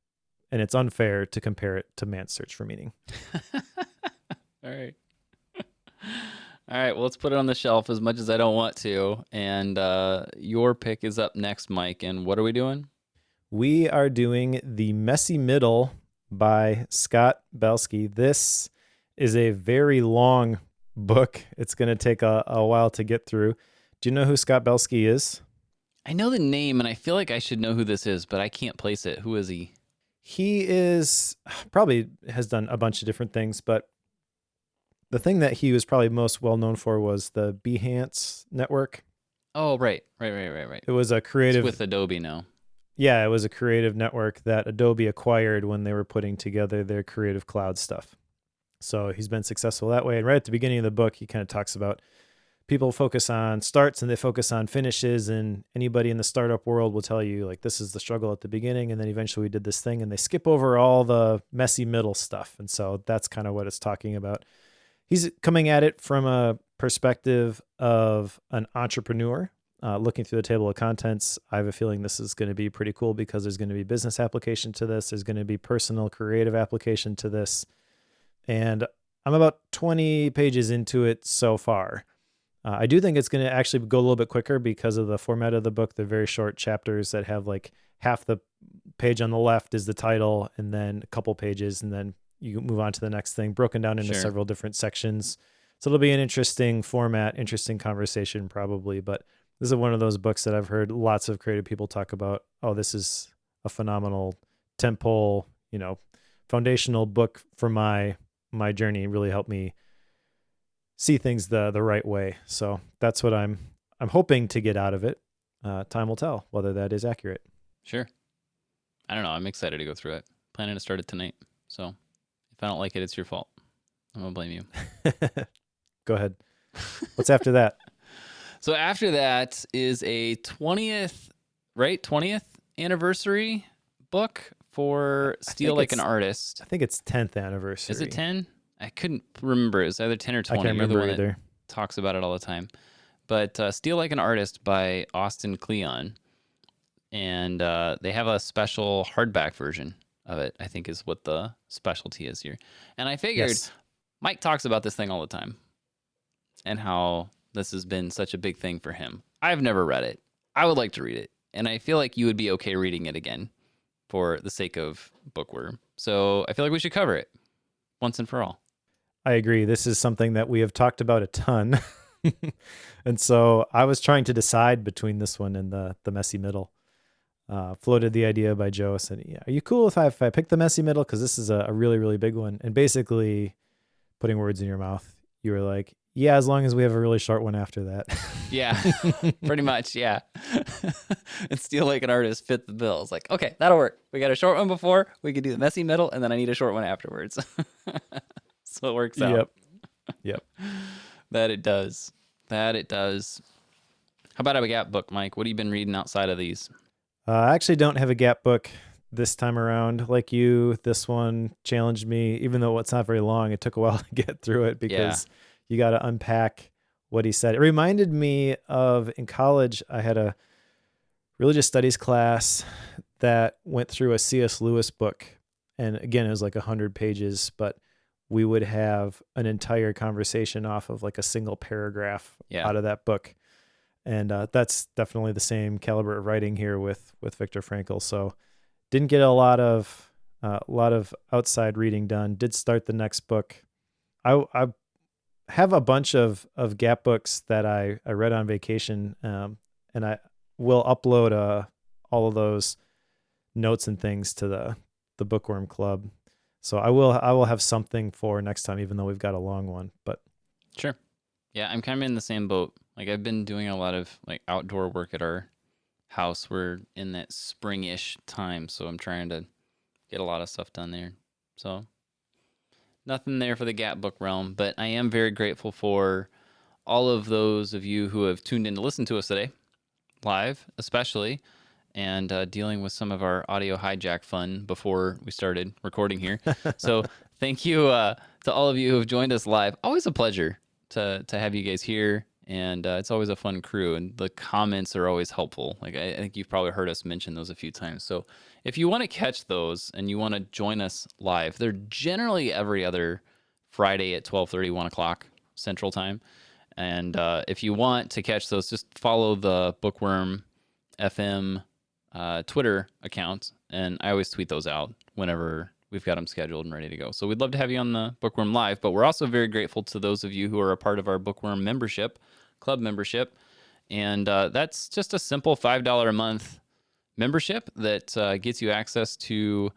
and it's unfair to compare it to Man's Search for Meaning. All right. All right. Well, let's put it on the shelf as much as I don't want to. And your pick is up next, Mike. And what are we doing? We are doing The Messy Middle by Scott Belsky. This is a very long book. It's going to take a while to get through. Do you know who Scott Belsky is? I know the name, and I feel like I should know who this is, but I can't place it. Who is he? He is probably has done a bunch of different things, but the thing that he was probably most well known for was the Behance network. Oh, right. It was a creative... It's with Adobe now. Yeah, it was a creative network that Adobe acquired when they were putting together their Creative Cloud stuff. So he's been successful that way. And right at the beginning of the book, he kind of talks about people focus on starts and they focus on finishes, and anybody in the startup world will tell you, like, this is the struggle at the beginning, and then eventually we did this thing, and they skip over all the messy middle stuff. And so that's kind of what it's talking about. He's coming at it from a perspective of an entrepreneur, looking through the table of contents. I have a feeling this is going to be pretty cool because there's going to be business application to this. There's going to be personal creative application to this. And I'm about 20 pages into it so far. I do think it's going to actually go a little bit quicker because of the format of the book. They're very short chapters that have like half the page on the left is the title, and then a couple pages, and then you move on to the next thing, broken down into several different sections. So it'll be an interesting format, interesting conversation probably. But this is one of those books that I've heard lots of creative people talk about. Oh, this is a phenomenal tentpole, foundational book for my journey. It really helped me see things the right way. So that's what I'm hoping to get out of it. Time will tell whether that is accurate. Sure. I don't know. I'm excited to go through it. Planning to start it tonight. So if I don't like it, it's your fault. I'm going to blame you. Go ahead. What's after that? So after that is a 20th anniversary book for Steal Like an Artist. I think it's 10th anniversary. Is it 10? I couldn't remember. It was either 10 or 20. I can't remember You're the one either. that talks about it all the time. But Steal Like an Artist by Austin Kleon. And they have a special hardback version of it, I think is what the specialty is here. And I figured Mike talks about this thing all the time and how this has been such a big thing for him. I've never read it. I would like to read it. And I feel like you would be okay reading it again for the sake of Bookworm. So I feel like we should cover it once and for all. I agree. This is something that we have talked about a ton. And so I was trying to decide between this one and the Messy Middle. Floated the idea by Joe. Said, "Yeah, are you cool if I pick the Messy Middle? Because this is a really, really big one." And basically putting words in your mouth, you were like, yeah, as long as we have a really short one after that. Yeah, pretty much. Yeah. And Steal Like an Artist fit the bill. It's like, okay, that'll work. We got a short one before. We could do the Messy Middle, and then I need a short one afterwards. So it works out. Yep. That it does. How about a gap book, Mike? What have you been reading outside of these? I actually don't have a gap book this time around. Like you, this one challenged me, even though it's not very long. It took a while to get through it because you got to unpack what he said. It reminded me of in college, I had a religious studies class that went through a C.S. Lewis book. And again, it was like 100 pages, but we would have an entire conversation off of like a single paragraph out of that book. And that's definitely the same caliber of writing here with Victor Frankl. So didn't get a lot of outside reading done. Did start the next book. I have a bunch of Gap books that I read on vacation, and I will upload all of those notes and things to the Bookworm Club. So I will have something for next time, even though we've got a long one. But sure, yeah, I'm kind of in the same boat. Like I've been doing a lot of like outdoor work at our house. We're in that spring-ish time, so I'm trying to get a lot of stuff done there. So nothing there for the Gap book realm, but I am very grateful for all of those of you who have tuned in to listen to us today, live especially, and dealing with some of our audio hijack fun before we started recording here. So thank you to all of you who have joined us live. Always a pleasure to have you guys here. And it's always a fun crew, and the comments are always helpful. Like I think you've probably heard us mention those a few times. So if you want to catch those and you want to join us live, they're generally every other Friday at 12:30, 1 o'clock Central Time. And if you want to catch those, just follow the Bookworm FM Twitter account, and I always tweet those out whenever we've got them scheduled and ready to go. So we'd love to have you on the Bookworm Live, but we're also very grateful to those of you who are a part of our Bookworm membership, club membership. And that's just a simple $5 a month membership that gets you access to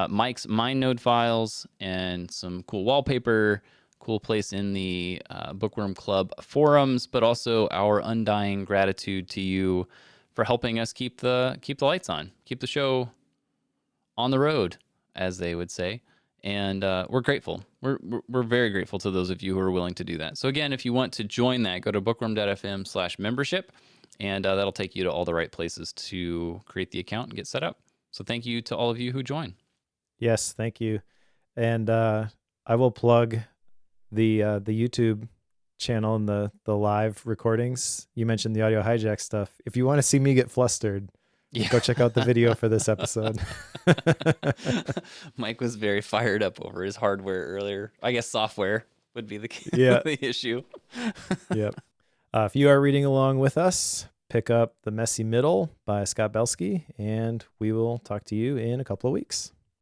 Mike's MindNode files and some cool wallpaper, cool place in the Bookworm Club forums, but also our undying gratitude to you for helping us keep the lights on, keep the show on the road, as they would say. And we're grateful. We're very grateful to those of you who are willing to do that. So again, if you want to join that, go to bookworm.fm/membership, and that'll take you to all the right places to create the account and get set up. So thank you to all of you who join. Yes, thank you. And I will plug the YouTube channel and the live recordings. You mentioned the audio hijack stuff. If you want to see me get flustered, go check out the video for this episode. Mike was very fired up over his hardware earlier. I guess software would be the issue. Yep. If you are reading along with us, pick up The Messy Middle by Scott Belsky, and we will talk to you in a couple of weeks.